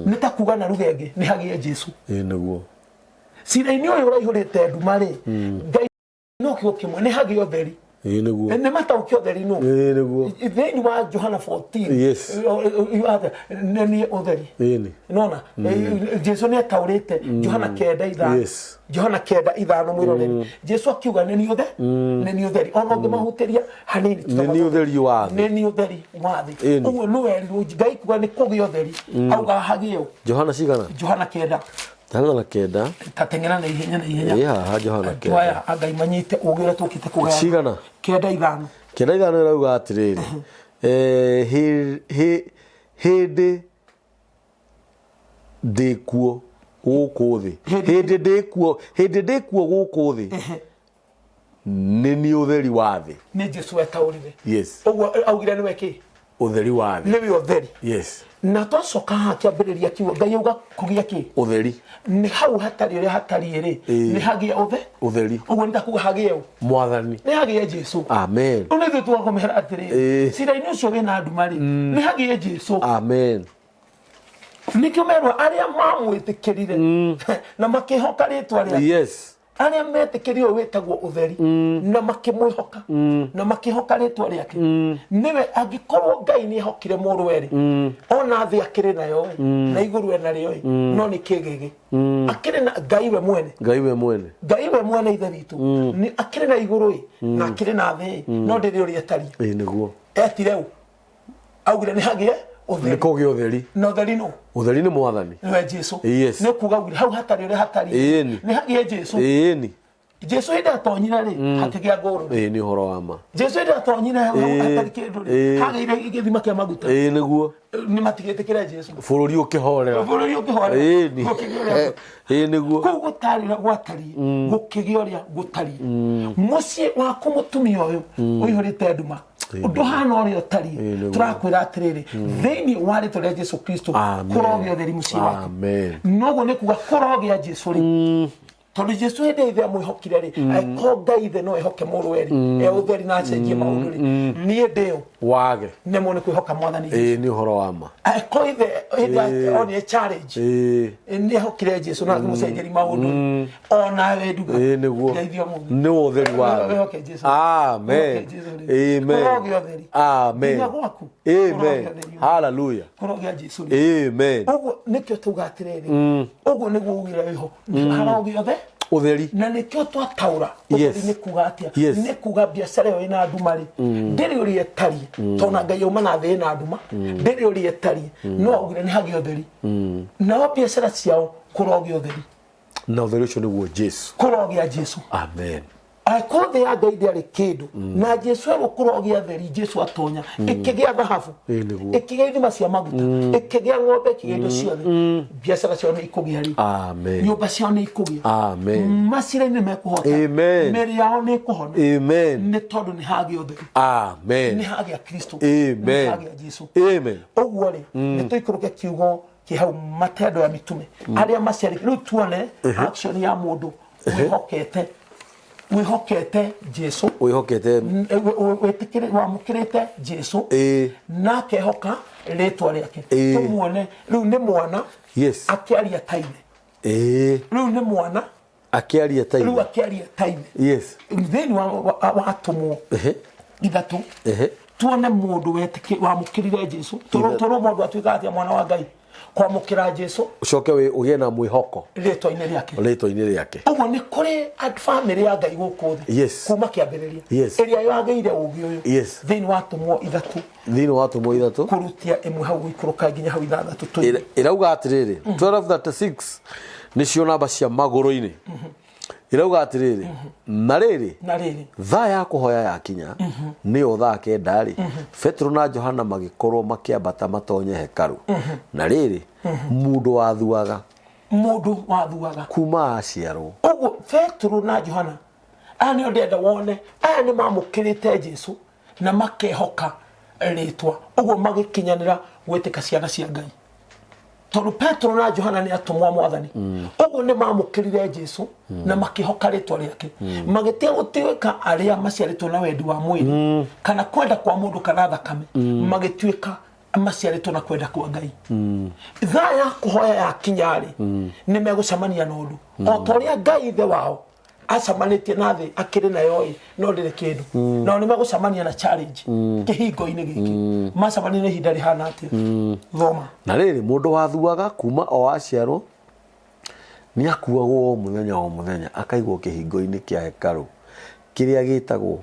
ni ta kuga na rugenge ni hagie Jesu niguo cira-ini uyu uraihurite nduma ri Ngai no kiugo kimwe ni hagie utheri niguo ne mataukio utheri no niguo thini wa Johana 14 yes ne nie utheri nona Jesu ni ataurite Johana 9:5 Johana 9:5 mwiroreri Jesu akiuga ne nie utheri ne nie utheri ono ngimahuteria hanini ne nie utheri wa ne nie utheri wa thi uguo no werirwo Ngai kuga ni kugia utheri auga hagio Johana cigana Johana 9 Johana 9 tatengera na ihenya haha Johana 9 waya Ngai manyite ugire tukite kugaya cigana 9:5 irauga atiriri hindi ndikuo guku thi hindi ndikuo guku thi ni ni utheri wa thi ni Jesu etaurire yes uguo augire ni weki utheri wa thi niwe utheri yes na twacoka hakiambiriria kiugo Ngai uga kugia ki utheri ni hau hatari uri hatari ri ni hagia utheri uguo ndakuga hagia mwathani ni hagia Jesu amen una ithu twakomehera atiri cira-ini ucio wina nduma ri ni hagia Jesu amen nikio merwa aria mamwitikirire na makihoka ritwa ria yes aria metikirire wetagwo utheri na makimwihoka na makihoka ritwa riake niwe angikorwo Ngai ni hokire murweri ona thi akiri nayo na iguru ena rio no ni kigigi akiri na Ngai we mwene ithe witu ni akiri na iguru na akiri na thi no ndiri uri etari niguo etire u augire ni hagie utheri nikogi utheri no utheri no utheri ni mwathani niwe Jesu yes ni kuga ugire hau hatari uri hatari ni hagie Jesu ni Jesu ida tonyira ri hatigia ngoro ni horo wa ma Jesu ida tonyira hatari kindu ri hagire igithima kia maguta niguo ni matigetekera Jesu bururi ukihorera niguo ko gutarira gwatari gukigioria gutari mucie wa kumutumia uyu uyihurite nduma undu hana uri utari turakwira atiriri thiini wa ritwa ria Jesu Kristo kurogio theri mucie wake amen nogo ni kuga kurogio Jesu ri tondu Jesu hende ithe amwihokire ri aiko Ngai ithe no ehoke murweri utheri na acenjie maundu ri nie ndio wage nemo ni kwihoka mwathani ni horo wa ma aiko ithe hende on a challenge ni ehokire Jesu na mucenjeri maundu ona we nduga niguo ni utheri wa amen amen amen hallelujah kurogio Jesu amen uguo nikio tuga atiriri uguo niguo ugira iho harogio the utheri na nikio twataura utheri ni kuga atia ni kuga biacara yo ina nduma ri ndiri uri etari tona Ngai uma na thi na nduma ndiri uri etari no ugire ni hagi utheri na biacara ciao kurogio utheri na utheri ucio niguo Jesu kurogio Jesu amen akothe ya Ngai ndari kindu na Jesu gukurogia theri Jesu atonya ikigia dhahabu ikigia ithima cia maguta ikigia ng'ombe ikigia indo ciothe biacara cio ni ikugia ri amen nyumba cio ni ikugia amen macira-ini mekuhota amen meri yao ni kuhona amen ni tondu ni hagio theri amen ni hagio Kristo amen ni hagio Jesu amen uguo ri ni tuikuruke kiugo kihau Matendo ya Mitume aria maciari riu tuone action ya mundu wihokete Jesu wihokete wetikire wamukirite Jesu na kehoka ritwa riake tumuone riu ni mwana yes akiaria taine riu ni mwana akiaria taine riu akiaria taine yes thini wa atumo ithatu tuone mundu wamukirire Jesu toro mundu atuika atia mwana wa Ngai kwamukira Jesu ucoke we ugie na mwihoko ritwa-ini riake uguo ni kuri family ya Ngai guku thi kuma kiambiriria iria yageire ugi uyu thini watumwo ithatu kurutia imwe hau guikuruka nginya hau ithathatu irauga atiriri 1236 nicio namba cia maguru-ini irauga atiriri na riri thaa ya kuhoya yakinya ni thaa kenda ri Petro na Johana magikorwo makiambata matonye hekaru na riri mundu wathuaga kuma aciarwo uguo Petro na Johana ani ndenda wone ani mamukirite Jesu na makehoka ritwa uguo magikinyanira gwitika ciana cia Ngai tondu Petro na Johana ni atumwa mwathani uguo ni mamukirire Jesu na makihoka ritwa riake magitia gutiweka aria maciaritwo na wendi wa mwiri kana kwenda kwa mundu kana thakame magituika maciaritwo na kwenda kwa Ngai thaa ya kuhoya ya kinyari ni megucamania na undu o toria Ngai ithe wao acamanitie na thi akiri nayo no ndire kindu no ni megucamania na challenge kihingo-ini giki macamania na ihinda rihana atia thoma na riri mundu wathuaga kuma o aciarwo ni akuagwo o muthenya akaigwo kihingo-ini kia hekaru kiria gitagwo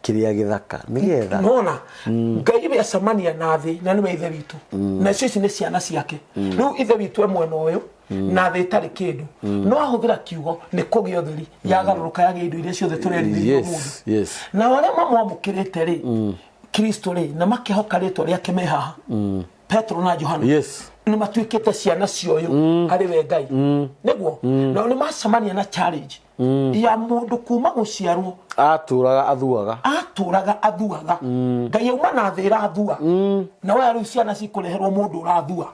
kiria githaka nigetha nona Ngai be acamania na thi na niwe ithe witu na ici ni ciana ciake riu ithe witu e mwena uyu na thi tari kindu no ahuthira kiugo ni kugio theri yagaruruka yage indo iria ciothe turerire mundu na wale mamwamukirite ri Kristo ri na makihoka ritwa riake me haha Petro na Johana ni matuikite ciana cioyo ari we Ngai niguo no ni macamania na challenge ya mundu kuma guciarwo aturaga athuaga ngai auma na thira athua na we ari ciana cikureherwo mundu urathua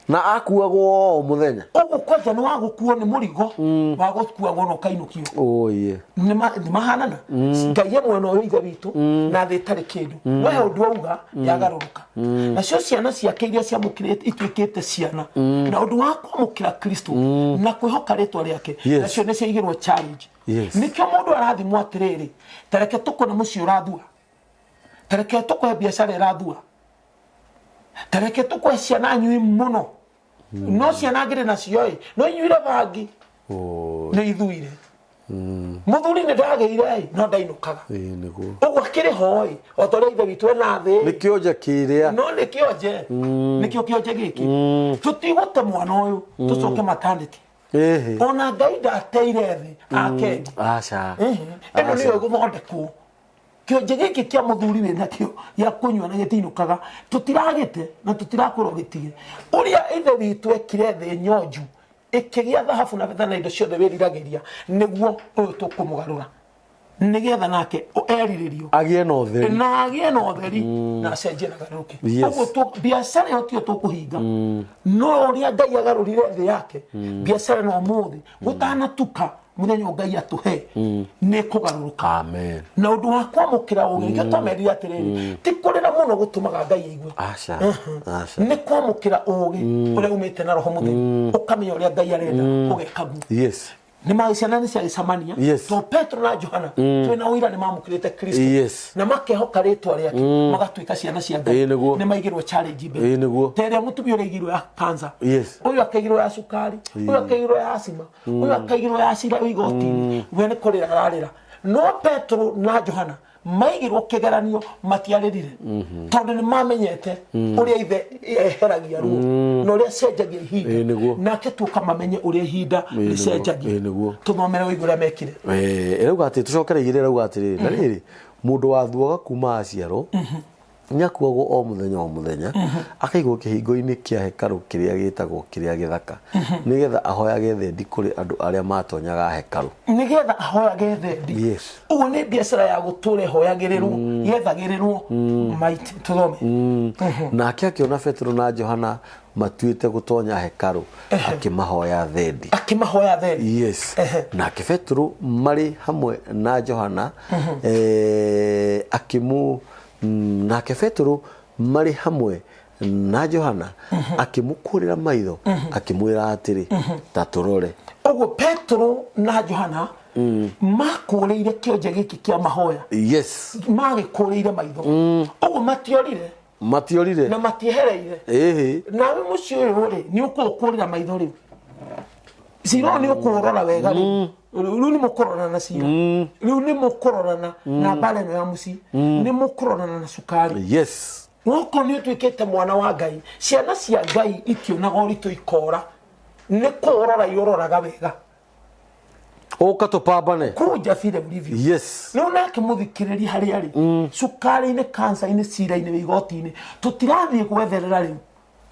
na akuagwo muthenya ugu kwaja ni wagukuo ni murigo wa gukuagwo no kainukio oye ni mahanana ngai mwena uyu ithe witu na thi tari kindu we undu auga yagaruruka na cio ciana ciake iria ciamukirite ituikite ciana na undu wa kwamukira Kristo na kwihoka ritwa riake na cio ni ciigirwo challenge nikio mundu arathimwo atiriri tareke tukone mucio urathua tareke tukone biashara irathua tareke tukwe ciana nyui muno no ciana ngire nacio no inyuire bangi ni ithuire muthuri ni ndageire no ndainukaga niguo uguo akiri hoi otoria ithe witu na thi nikio nje kiria no nikio kionje giki tutigote mwana uyu tucoke matanditi ona ngai ndateire thi ake acha eno niyo guthondekwo kionje giki kia muthuri we nakio ya kunywa na gitinukaga tutiragite na tutirakorwo gitige uria ithe witu ekire thi nyonju ikigia thahabu na betha na indo ciothe wiriragiria niguo uyu tukumugarura nigetha nake eriririo agie no theri na cenjie na garuke uguo tu biashara yo tio tukuhinga no uria ngai agarurire thi yake biashara no muthi gutanatuka muthenya ngai atuhe ni kugaruruka amen na undu wa kwamukira ugi ngio tamerira atiriri ti kurira muno gutumaga ngai igwe acha ni kwamukira ugi uria umite na roho muthenya ukamenya uria ngai arenda ugekagu ni maiciana ni cia Samania to Petro na Johana twina uira ni mamukirite Kristo na makehoka ritwa riake magatuika ciana cia ngai ni maigirwo challenge be tere mutumia urigirwo ya kanza uyu akaigirwo ya sukari uyu akaigirwo ya asima uyu akaigirwo ya cira igotini we ni kurira ararira no Petro na Johana maigirwo kigeranio matiaririre tondu ni mamenyete uria ithe eheragia ruo no uria cenjagia ihinda nake tuka mamenye uria ihinda ricenjagia tuthomere uiguria mekire rauga ati tucokereire rauga atiri na riri mundu wathuaga kuma aciaro nyakuagwo o muthenya akaigwo kihingo-ini kia hekaru kiria gitagwo kiria githaka nigetha ahoyage thendi kuri andu aria matonyaga hekaru nigetha ahoyage thendi uguo ni biashara ya guture hoyagirirwo yethagirirwo maiti tuthome nake akiona Petro na Johana matuite gutonya hekaru akimahoya thendi nake Petro mari hamwe na Johana akimu nake Petro mari hamwe na Johana akimukurira maitho akimwira atiri taturore uguo Petro na Johana makureire kionje giki kia mahoya magikureire maitho uguo matiorire na matiehereire nawe mucio uyu ri ni ukukurira maitho ri siro ni ukurora wega ri riu ni mukorona na cira riu ni mukorona na baleno ya muci ni mukorona na sukari woko ni tuikete mwana wa ngai ciana cia ngai itionaga uritu ikora ni kurora yororaga wega ukatupambane kuja vile ulivyo no nake muthikiriri hari ari sukari ni cancer ni cira ni igoti-ini tutirathie gwetherera riu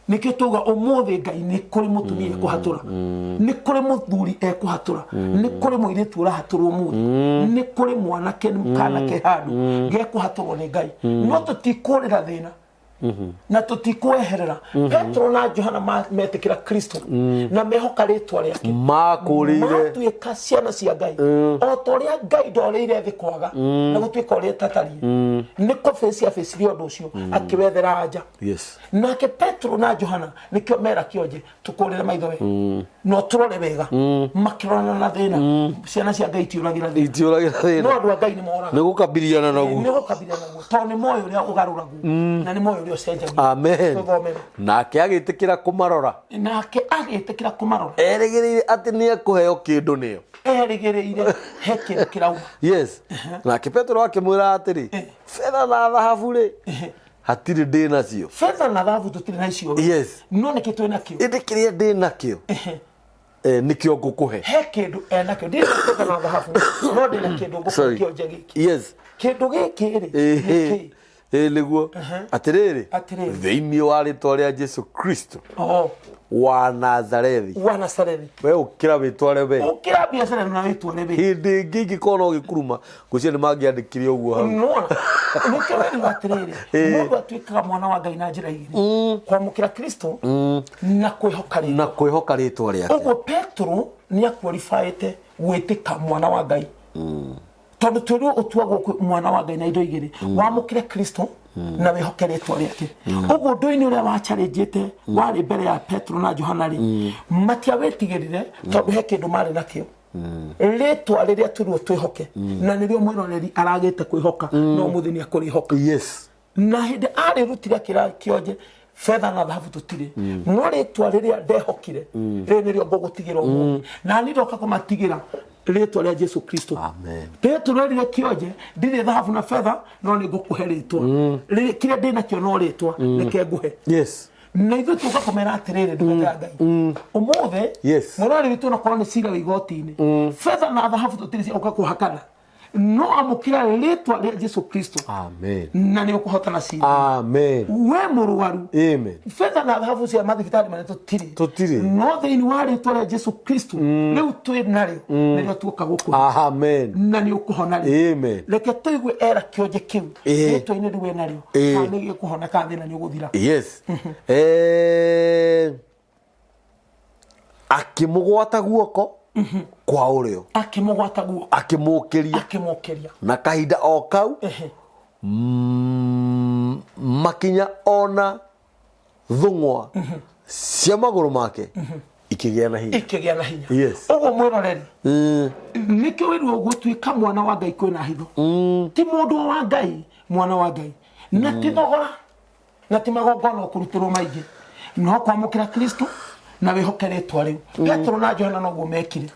nikio tuga umuthi ngai ni kuri mutumia ekuhatura ni kuri muthuri ekuhatura ni kuri muiritu urahaturwo umuthi ni kuri mwanake mukanake handu ngekuhaturwo ni ngai no tutikurira thina na tutikweherera Petro na Johana metikira Kristo na mehoka ritwa riake makurire tuika ciana cia ngai o toria ngai ndorire thi kwaga na gutuika uria tatari ni confess afesirio undu ucio akiwethera anja nake Petro na Johana nikio mera kionje tukurire maitho we no turore wega makirona na thina ciana cia ngai tiuragira thina no andu ngai ni moraga ni gukabiliana naguo to ni moyo uria ugaruragu na ni moyo amen nake agitikira kumarora erigirire ati ni ekuheo kindu niyo erigirire he kirauma nake Petro akimwira atiri fedha na thahabu ri hatiri ndi nacio fedha na thahabu tutiri nacio no ni kitu nakio ndikiria ndi nakio nikio ngukuhe he kindu nakio ndi fedha na thahabu no ndi na kindu ngukuhe kionje giki kindu giki ri niguo atiriri thiini wa ritwa ria Jesu Kristo wa Nazarethi we ukira bitware be ukira biacara na bitware be hindi ngiki kono gikuruma gucio ni mangiandikire uguo hau no nikere batirere mundu atwikaga mwana wa Ngai na njira igiri kwamukira Kristo na kwihoka ritwa riake uguo Petro ni aqualified gwitika mwana wa Ngai tondu turi utuagwo mwana wa Ngai na indo igiri wamukire Kristo na wihoke ritwa riake uguo ndoini uria wa challenge wari mbere ya Petro na Johana ri matia wetigirire tondu he kindu mari nakio ritwa riria turi twihoke na nirio mwiroreri aragite kwihoka no muthini akurihoka yes na hindi ari rutira kira kioje fedha na dhahabu tutire no ritwa riria ndehokire ri nirio ngugutigira mu na niroka kumatigira ritwa ria Yesu Kristo amen Petro ria kioje ndire dhahabu na fedha no ni ngukuhe ritwa kire ndina kio no ritwa reke nguhe yes na ithu tuka komera atirire ndugaga Ngai umuthe yes murori witu na korone cira wigoti-ini fedha na dhahabu tutire cia kuhakana no amukira ritwa ria Yesu Kristo amen na ni ukuhotana cira amen we muruaru amen fedha na dhahabu cia mathibitari mane tutire no thiini wa ritwa ria Yesu Kristo riu twi nario nirio tuka guku amen na ni ukuhona ri amen reke tuigue era kioje kiu ritwa-ini riwe nario kana ni gukuhona kathi na ni uguthira yes akimugwata guoko kwa urio akimugwata guoko akimukiria na kahinda o kau makinya ona thungwa cia maguru make ikigia na hinya yes ugo mwiroreri nikio wirwo gutwika mwana wa Ngai kwina hitho ti mundu wa Ngai mwana wa Ngai na ti thogora na ti magongona ukurutirwo maingi no kwamukira Kristo na wihoke ritwa riu Petro na Johana no gumekire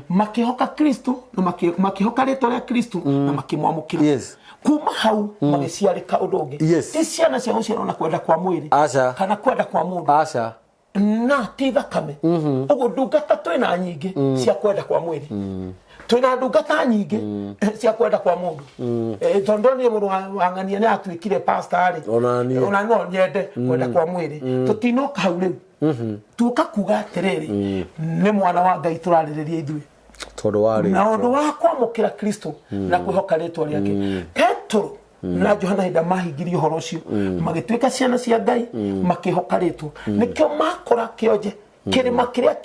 makihoka Kristo na makihoka ritwa ria Kristo na makimwamukira yes kuma hau magiciarika undu ungi ti ciana cia guciarwo na kwenda kwa mwiri kana kwenda kwa mundu na ti thakame uguo ndungata twina nyingi cia kwenda kwa mwiri twina ndungata nyingi cia kwenda kwa mundu tondu ni mundu wang'ania ni atwikire pastor ari ona no nyende kwenda kwa mwiri tutinoka hau riu tuka kuga atiriri ni mwana wa Ngai turaririria ithui tondu wari na undu wa kwamukira Kristo na kwihoka ritwa riake Petro na Johana hinda mahingirie horo ucio magitwika ciana cia Ngai makihoka ritwa nikio makora kioje kirima kiria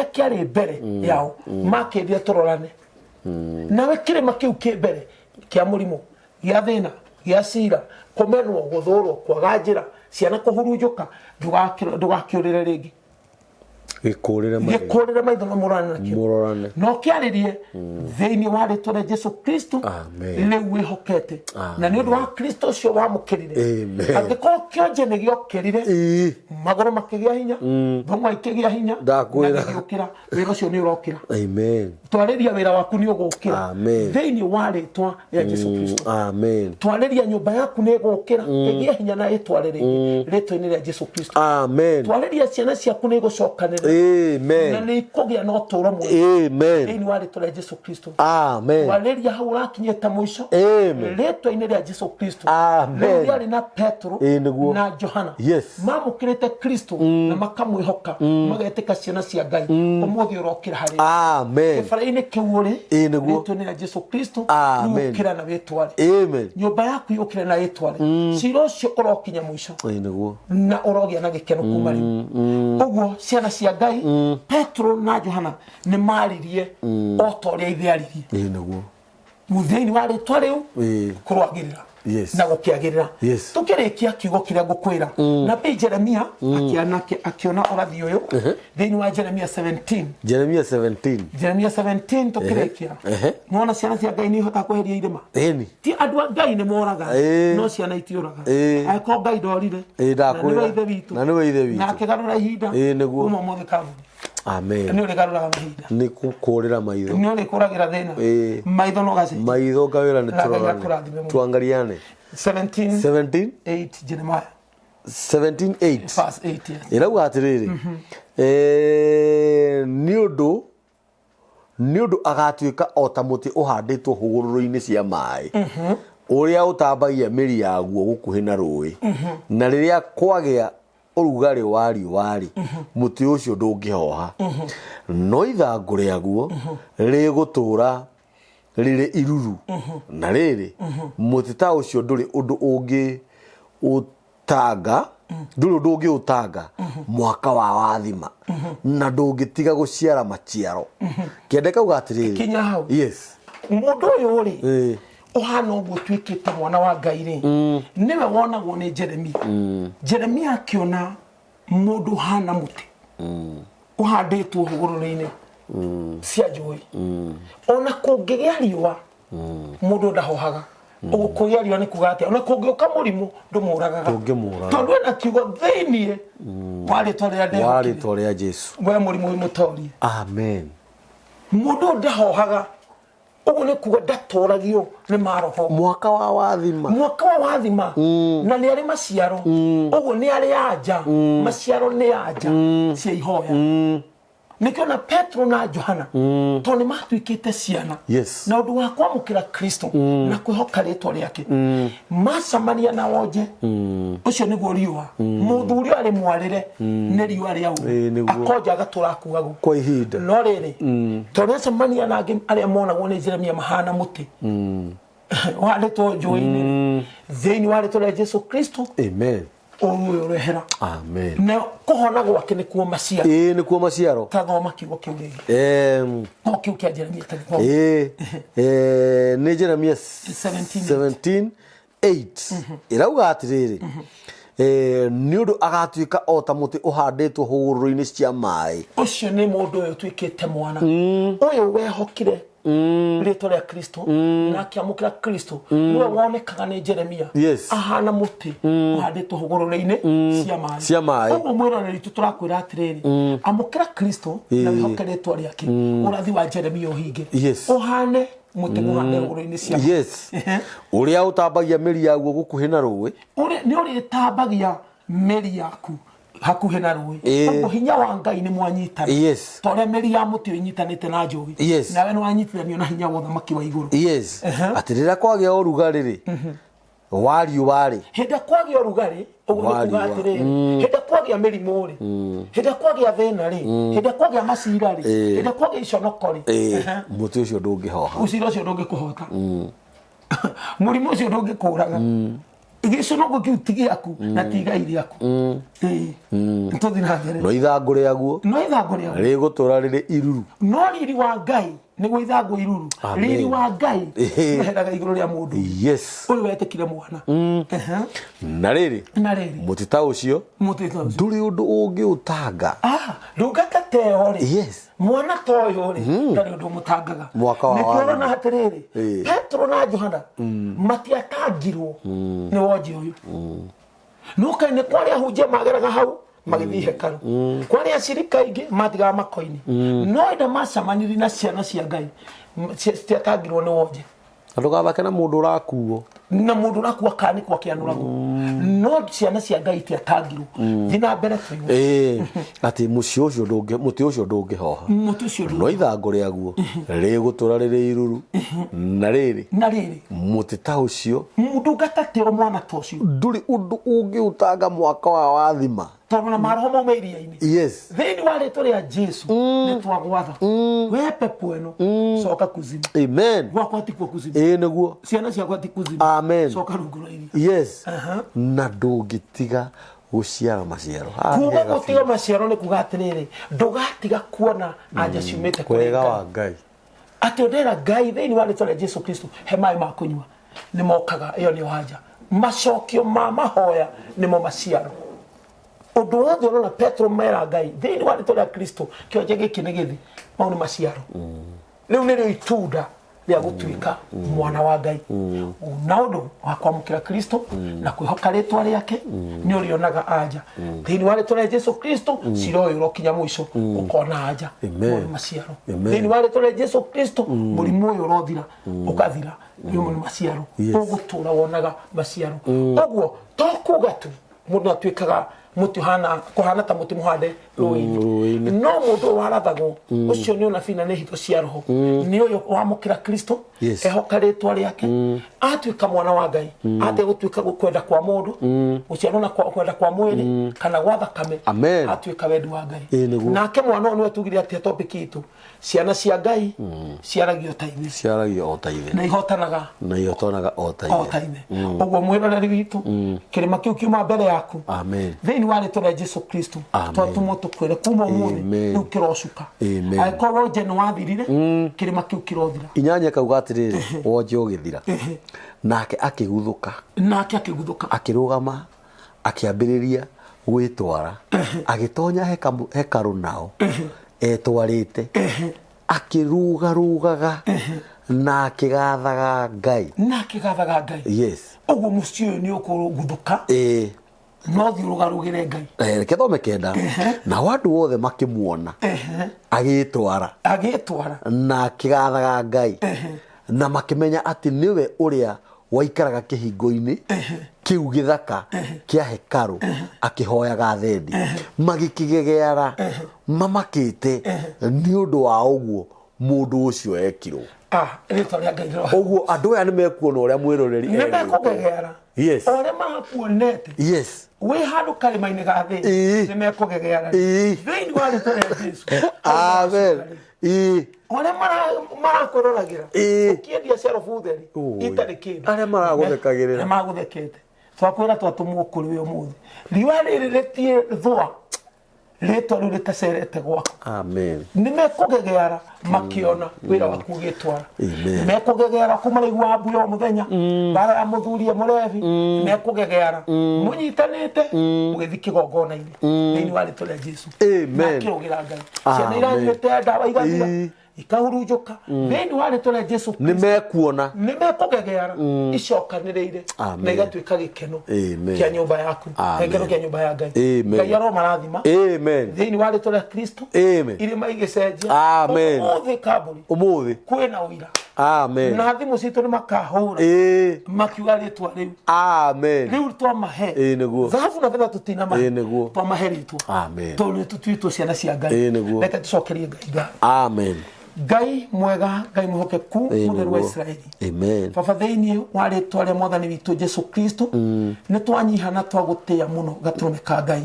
kiari mbere yao makithia turorane nawe kirima kiu kimbere kia murimo gia thina gia cira kumenwo guthurwo kwaga njira ciana kuhurunjuka ndugakiurire ringi gikurire maitho na murane no kiaririe thiini wa ritwa ria Yesu Kristo riu wihokete na ni undu wa Kristo cio wamukirire angikoo kionje ni giokirire magoro makigia hinya thong'wa ikigia hinya ndakwira wira ucio ni urokira amen twariria wira waku ni ugukira thiini wa ritwa ria Yesu Kristo amen twariria nyumba yaku ni igukira igia hinya na itware ringi ritwa-ini ria Yesu Kristo amen twariria ciana ciaku ni igucokanira amen na ni kugia no turo mwe amen thiini wa ritwa ria Yesu Kristo amen twariria hau rakinyete muico amen ritwa-ini ria Yesu Kristo amen riari na Petro na Johana mamukirite Kristo na makamwihoka magetika ciana cia Ngai umuthi urokira hari amen ifara-ini kiuri ritwa-ini ria Yesu Kristo amen ukira na witware amen nyumba yaku yukire na witware cira ucio urokinya muico na urogia na gikeno kuma riu uguo ciana cia Ngai Petro na Johana ni maririe otoria ithiaririe naguo muthini wa ritwa riu kurwagirira na gukiagirira tukirikia kiugo kiria ngukwira na bi Jeremia akiona urathi uyu thiini wa Jeremia 17 tukirikia muona ciana cia Ngai ni ihota kweheria irima ti andu a Ngai ni moraga no ciana itiuraga aiko Ngai ndorire na ni we ithe witu na akigarura ihinda kuma mothe kavu amen ni uri garura mahinda ni kukurira maitho ni uri kuragira thina maitho no gase maitho gawira ni tuangariane 17:8 Jeremiah 17:8 verse 8 irauga atiriri ni undu agatwika ota muti uhanditwo hugururu-ini cia mai uria utambagia miri yaguo gukuhi na rui na riria kwagia urugari wari muti ucio ndungihoha no ithangu riaguo rigutura riri iruru na riri muti ta ucio nduri undu ungi utanga nduri utanga mwaka wa wathima na ndungitiga guciara maciaro kende kauga atiriri kinya hau yes mundu uyu ri ohana uguo twikite mwana wa Ngai ri niwe wonagwo ni Jeremia akiona mundu hana muti uhanditwo hugururi-ini cia njui ona kungigia riua mundu ndahohaga ugukugia riua ni kuga atia ona kungiuka murimu ndumuragaga tondu ena kiugo thiini wari tore Jesu we murimu wimutorie amen mundu ndahohaga ugu ni kuga ndatoragio ni maroho mwaka wa wathima na ni ari maciaro ugu ni ari anja maciaro ni anja cia ihoya nikiona Petro na Johana to ni matwikite ciana yes na undu wa kwamukira Kristo na kwihoka ritwa riake macamania na wonje ucio niguo riua muthuri ari mwarire ni riua riau akonja agatura kugagu kwa ihinda no riri to macamania na angi aria monagwo ni Jeremia mahana muti waritwo njui-ini thiini waritwo ria Jesu Kristo amen uyu rehera amen na kuhona gwake ni kuo maciaro ni kuo maciaro tathoma kiugo kiu rigi no kiu kia Jeremia tathoma ni Jeremia 17:8 irauga atiriri ni undu agatuika o ta muti uhanditwo hugururu-ini cia mai ucio ni mundu uyu twikite mwana uyu wehokire ritwa ria Kristo na akiamukira Kristo niwe wonekaga ni Jeremia ahana muti uhanditwo hugururu-ini cia mai uguo mwiroreri tuturakwira atiriri amukira Kristo na wihoke ritwa riake urathi wa Jeremia uhinge uhane muti muhande hugururu-ini cia mai uria utambagia miri yaguo gukuhi na ruwi ni uri tambagia miri yaku hakuhe na ruwi uguo hinya wa Ngai ni mwanyitana tore meri ya muti unyitanite na njugi nawe ni wanyitithanio na hinya wa thamaki wa iguru atirira kwagia urugari ri wari henda kwagia urugari uguo ni kuga atiriri henda kwagia mirimu ri henda kwagia thina ri henda kwagia macira ri henda kwagia iconoko ri muti ucio ndungihoha ucira ucio ndungikuhota murimu ucio ndungikuraga igiconogo kiu tigiaku na tiga iriaku ntuthira no ithangu riaguo rigutura riri iruru no riri wa Ngai niguo ithangu iruru riri wa Ngai heraga iguru ria mundu uyu wetikire mwana na riri muti ta ucio nduri undu ungi utanga ndungata teo ri mwana toyo ri ndari undu mutangaga nikoro na hatiriri Petro na Johana matiatangirwo ni wonje uyu no kaine kwari ahunjia mageraga hau magithi hekaru kwari acirika ingi matigaga makoini no enda macamaniri na ciana cia Ngai ciatangirwo ni wonje ndugabake na mundu urakuo na mundu urakuo kani kwa kianurago no ciana cia Ngai tiatangirwo thina mbere tu ati muti ucio ndungihoha no ithangu riaguo rigutura riri iruru na riri muti ta ucio ndungata teo mwana ta ucio nduri undu ungi utanga mwaka wa wathima tona maroho maumeria-ini thiini wa ritwa ria Jesu ni twagwatha we pepo eno coka kuzimu amen gwakwa tikuo kuzimu niguo ciana ciakwa ti kuzimu amen coka rungu rwa iria na ndungitiga guciara maciaro kuga gutiga maciaro ni kuga atiriri ndugatiga kuona anja ciumite kwega wa Ngai ati ndera Ngai thiini wa ritwa ria Jesu Kristo he mai ma kunywa ni mokaga iyo ni hanja macokio ma mahoya ni mo maciaro undu wothe urona Petro mera Ngai thiini wa ritwa ria Kristo kionje giki ni githi mau ni maciaro riu ni rio itunda ria gutwika mwana wa Ngai na undu wa kwamukira Kristo na kwihoka ritwa riake ni urionaga anja thiini wa ritwa ria Jesu Kristo ciroyo rokinya mwisho ukona anja ni maciaro thiini wa ritwa ria Jesu Kristo murimu uyu urothira ukathira ni maciaro ugutura wonaga maciaro uguo to kuga tu mundu atwikaga muti kuhana ta muti muhande ruini no mundu warathagwo ucio ni ona fina ni hitho cia roho ni uyo wamukira Kristo ehoka ritwa riake atuika mwana wa Ngai ate gutuika kwenda kwa mundu uciarwo na kwenda kwa mwili kana gwa thakame atuika wendi wa Ngai nake mwana no tugire ati topic itu ciana cia Ngai ciaragio taithe na ihotanaga o taithe ogwo mwiroreri witu kirima kiu kiuma mbere yaku thini wa ritwa Jesu Kristo twatumo tukwire kuma umuthi riu kirocuka aikorwo je no wathirire kirima kiu kirothira inyanya kauga atiriri wonje ugithira nake akiguthuka akirugama akiambiriria gwitwara agitonya hekaru nao etwarite akirugaga na akigathaga Ngai yes ogwo mucio ni ukuguthuka no thirugarugire Ngai kethome kenda na wandu wothe makimuona agitwara na akigathaga Ngai na makimenya ati niwe uria waikaraga kihingo-ini kiu githaka kia hekaru akihoyaga thendi magikigegeara mamakite ni undu wa uguo mundu ucio ekirwo ritwa ria Ngai uguo andu aya ni mekuona uria mwiroreri ni mekugegeara yes ore makuonete yes we handu kalima-ini ga thi ni mekugegeara thini wa ritwa ria Jesu amen ore marakwĩroragira ũkĩendia cero butheri itarĩ kĩndũ arĩa maraguthekagĩrĩra nĩ maguthekete twakwĩra twatumwo kũrĩ we ũmũthĩ riũa rĩrĩ rĩtie thũa rĩtwa rĩu rĩtacerete gwaku amen nĩ mekũgegeara makĩona wĩra waku ũgĩtwara nĩ mekũgegeara kũmaraigua mbuya o mũthenya bara ya mũthuri mũrebi nĩ mekũgegeara mũnyitanĩte mũgĩthiĩ kĩgongona-inĩ thĩinĩ wa rĩtwa rĩa Jesu makĩrũgĩra Ngai ciana iranyuĩte ndawa igathira ikahurunjuka thĩinĩ wa rĩtwa rĩa Jesu nĩ mekuona nĩ mekũgegeara icokanĩrĩire na igatuĩka gĩkeno kĩa nyũmba yaku gĩkeno kĩa nyũmba ya Ngai Ngai aromarathima thĩinĩ wa rĩtwa rĩa Kristo irĩma igĩcenjia ũmũthĩ kambũri kwĩna ũira na thimũ citũ nĩ makahũra makiuga rĩtwa rĩu rĩu twamahe thahabu na betha tũtinamahe twamahe rĩtwa tondũ nĩ tũtuĩtwo ciana cia Ngai reke tũcokerie Ngai Ngai mwega Ngai muhokeku mũtheru wa Israeli baba thĩinĩ wa rĩtwa rĩa mwathani witũ Jesu Kristo nĩ twanyiha na twagũtĩa mũno gatũrũme ka Ngai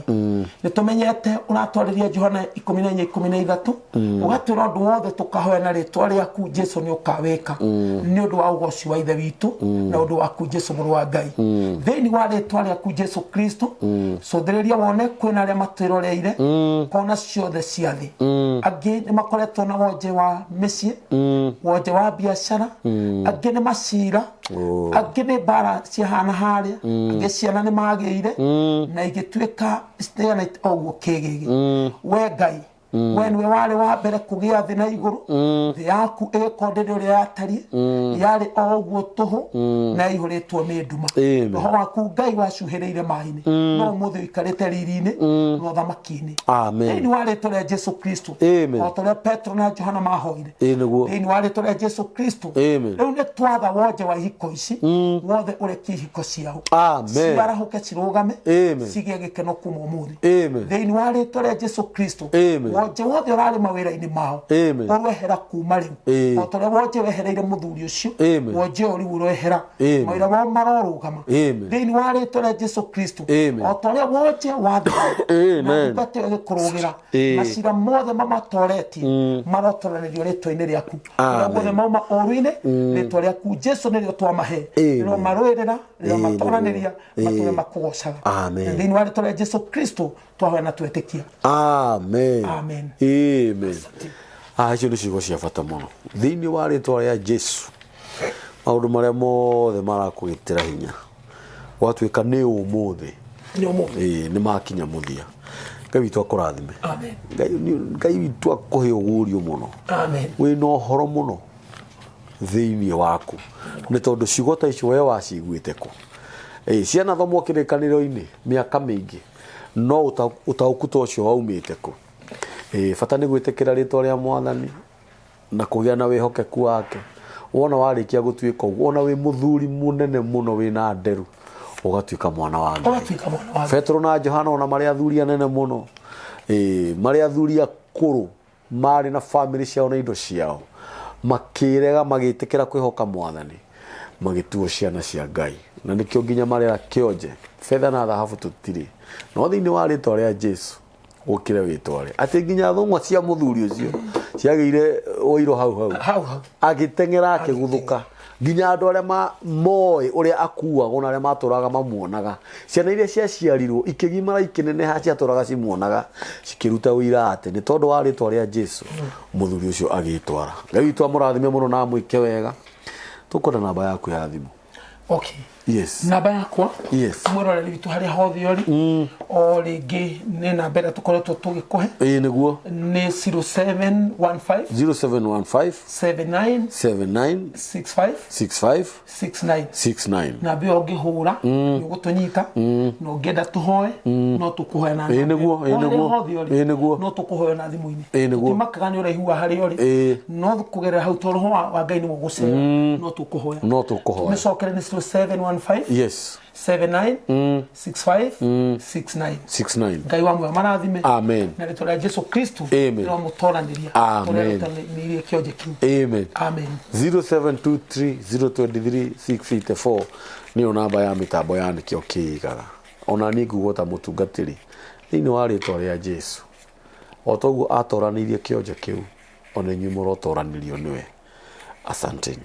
nĩ tũmenyete ũratwarĩria Johana 10:13 ũgatwĩra ũndũ wothe tũkahoya na rĩtwa rĩaku Jesu nĩ ũkawĩka nĩ ũndũ wa ũgoci wa ithe witũ na ũndũ waku Jesu mũrũ wa Ngai thĩinĩ wa rĩtwa rĩaku Jesu Kristo cũthĩrĩria wone kwĩna arĩa matwĩroreire kona ciothe cia thĩ angĩ nĩ makoretwo na wonje wa mĩciĩ wonje wa biacara angĩ nĩ macira angĩ nĩ mbara ciahana harĩa angĩ ciana nĩ magĩire na igĩtuĩka ũguo kĩgĩgĩ we Ngai we nĩwe warĩ wa mbere kũgĩa thĩ na igũrũ thĩ yaku ĩgĩkondere ũrĩa yatariĩ yarĩ o ũguo tũhũ na yaihũrĩtwo nĩ nduma roho waku Ngai wacuhĩrĩire maaĩ-inĩ no ũmũthĩ ũikarĩte riri-inĩ na ũthamaki-inĩ thĩinĩ wa rĩtwa rĩa Jesu Kristo o ta ũrĩa Petro na Johana mahoire thĩinĩ wa rĩtwa rĩa Jesu Kristo rĩu nĩ twatha wonje wa ihiko ici wothe ũrekie ihiko ciao ciarahũke cirũgame cigĩe gĩkeno kuma ũmũthĩ thĩinĩ wa rĩtwa rĩa Jesu Kristo wonje wothe ũrarĩ mawĩra-inĩ mao ũrwehera kuma rĩu o ta ũrĩa wonje wehereire mũthuri ũcio wonje ũyũ rĩu ũrwehera mawĩra mao marorũgama thĩinĩ wa rĩtwa rĩa Jesu Kristo o ta ũrĩa wonje wathĩra na ndungata ĩyo ĩgĩkũrũgĩra macira mothe mamatoretie marotoranĩrio rĩtwa-inĩ rĩaku ũrĩa wothe mauma ũru-inĩ rĩtwa rĩaku Jesu nĩrĩo twamahe nĩrĩo marũĩrĩra nĩrĩo matoranĩria matũre makũgocaga thĩinĩ wa rĩtwa rĩa Jesu Kristo twahoya na twetĩkia amen icio nĩ ciugo cia bata mũno thĩinĩ wa rĩtwa rĩa Jesu maũndũ marĩa mothe marakũgĩtĩra hinya gwatuĩka nĩ ũmũthĩ nĩ makinya mũthia Ngai witũ akũrathime Ngai witũ akũhe ũguũrio mũno wĩna ũhoro mũno thĩinĩ waku nĩ tondũ ciugo ta icio we waciguĩte kũ ciana thomwo kĩrĩkanĩro-inĩ mĩaka mĩingĩ no ũtaũku ta ũcio waumĩte kũ bata nĩ gwĩtĩkĩra rĩtwa rĩa mwathani na kũgĩa na wĩhokeku wake wona warĩkia gũtuĩka ũguo ona wĩ mũthuri mũnene mũno wĩna nderu ugatuika mwana wa Ngai. Petro na Johana ona mari athuri anene muno mari athuri akuru mari na family ciao na indo ciao makirega magitikira kwihoka mwathani magituo ciana cia Ngai na nikio nginya mari akionje fedha na dhahabu tutiri no thiini wa ritwa ria Jesu ukire witware ati nginya thongwa cia muthuri ucio ciageire oiro hau agitengera akiguthuka nginya andu aria moe uria akuaga ona aria maturaga mamuonaga ciana iria ciaciarirwo ikigimara ikineneha ciaturaga cimuonaga cikiruta uira ati ni tondu wa ritwa ria Jesu muthuri ucio agitwara. Ngai witu amurathime muno na mwike wega. Tukona namba yaku ya thimu. Okay. Yes. Namba yakwa. Yes. Mwiroreri witu haria hothe ori. O ringi ni namba ira tukoretwo tugikuhe. Niguo. Ni 0715 79 65 na be ogihura ni gutunyita no ngenda tuhoe no tukuhoena niguo no tukuhoe na thimu-ini timakaga ni uraihu hari ori no kugerera hau toroho wa Ngai ni gugucera no tukuhoe tumecokere ni 0715 yes 79 65 69 Ngai wa mwe marathime amen na ritwa ria Jesu Kristo no mutoraniria amen ni kioje kiu amen amen 0723083684 ni namba ya mitambo ya nikio kiigaga ona ni ngugota mutungatiri thiini wa ritwa ria Jesu otogu atoranirie kioje kiu ona nyu murotoranirio niwe asanteni.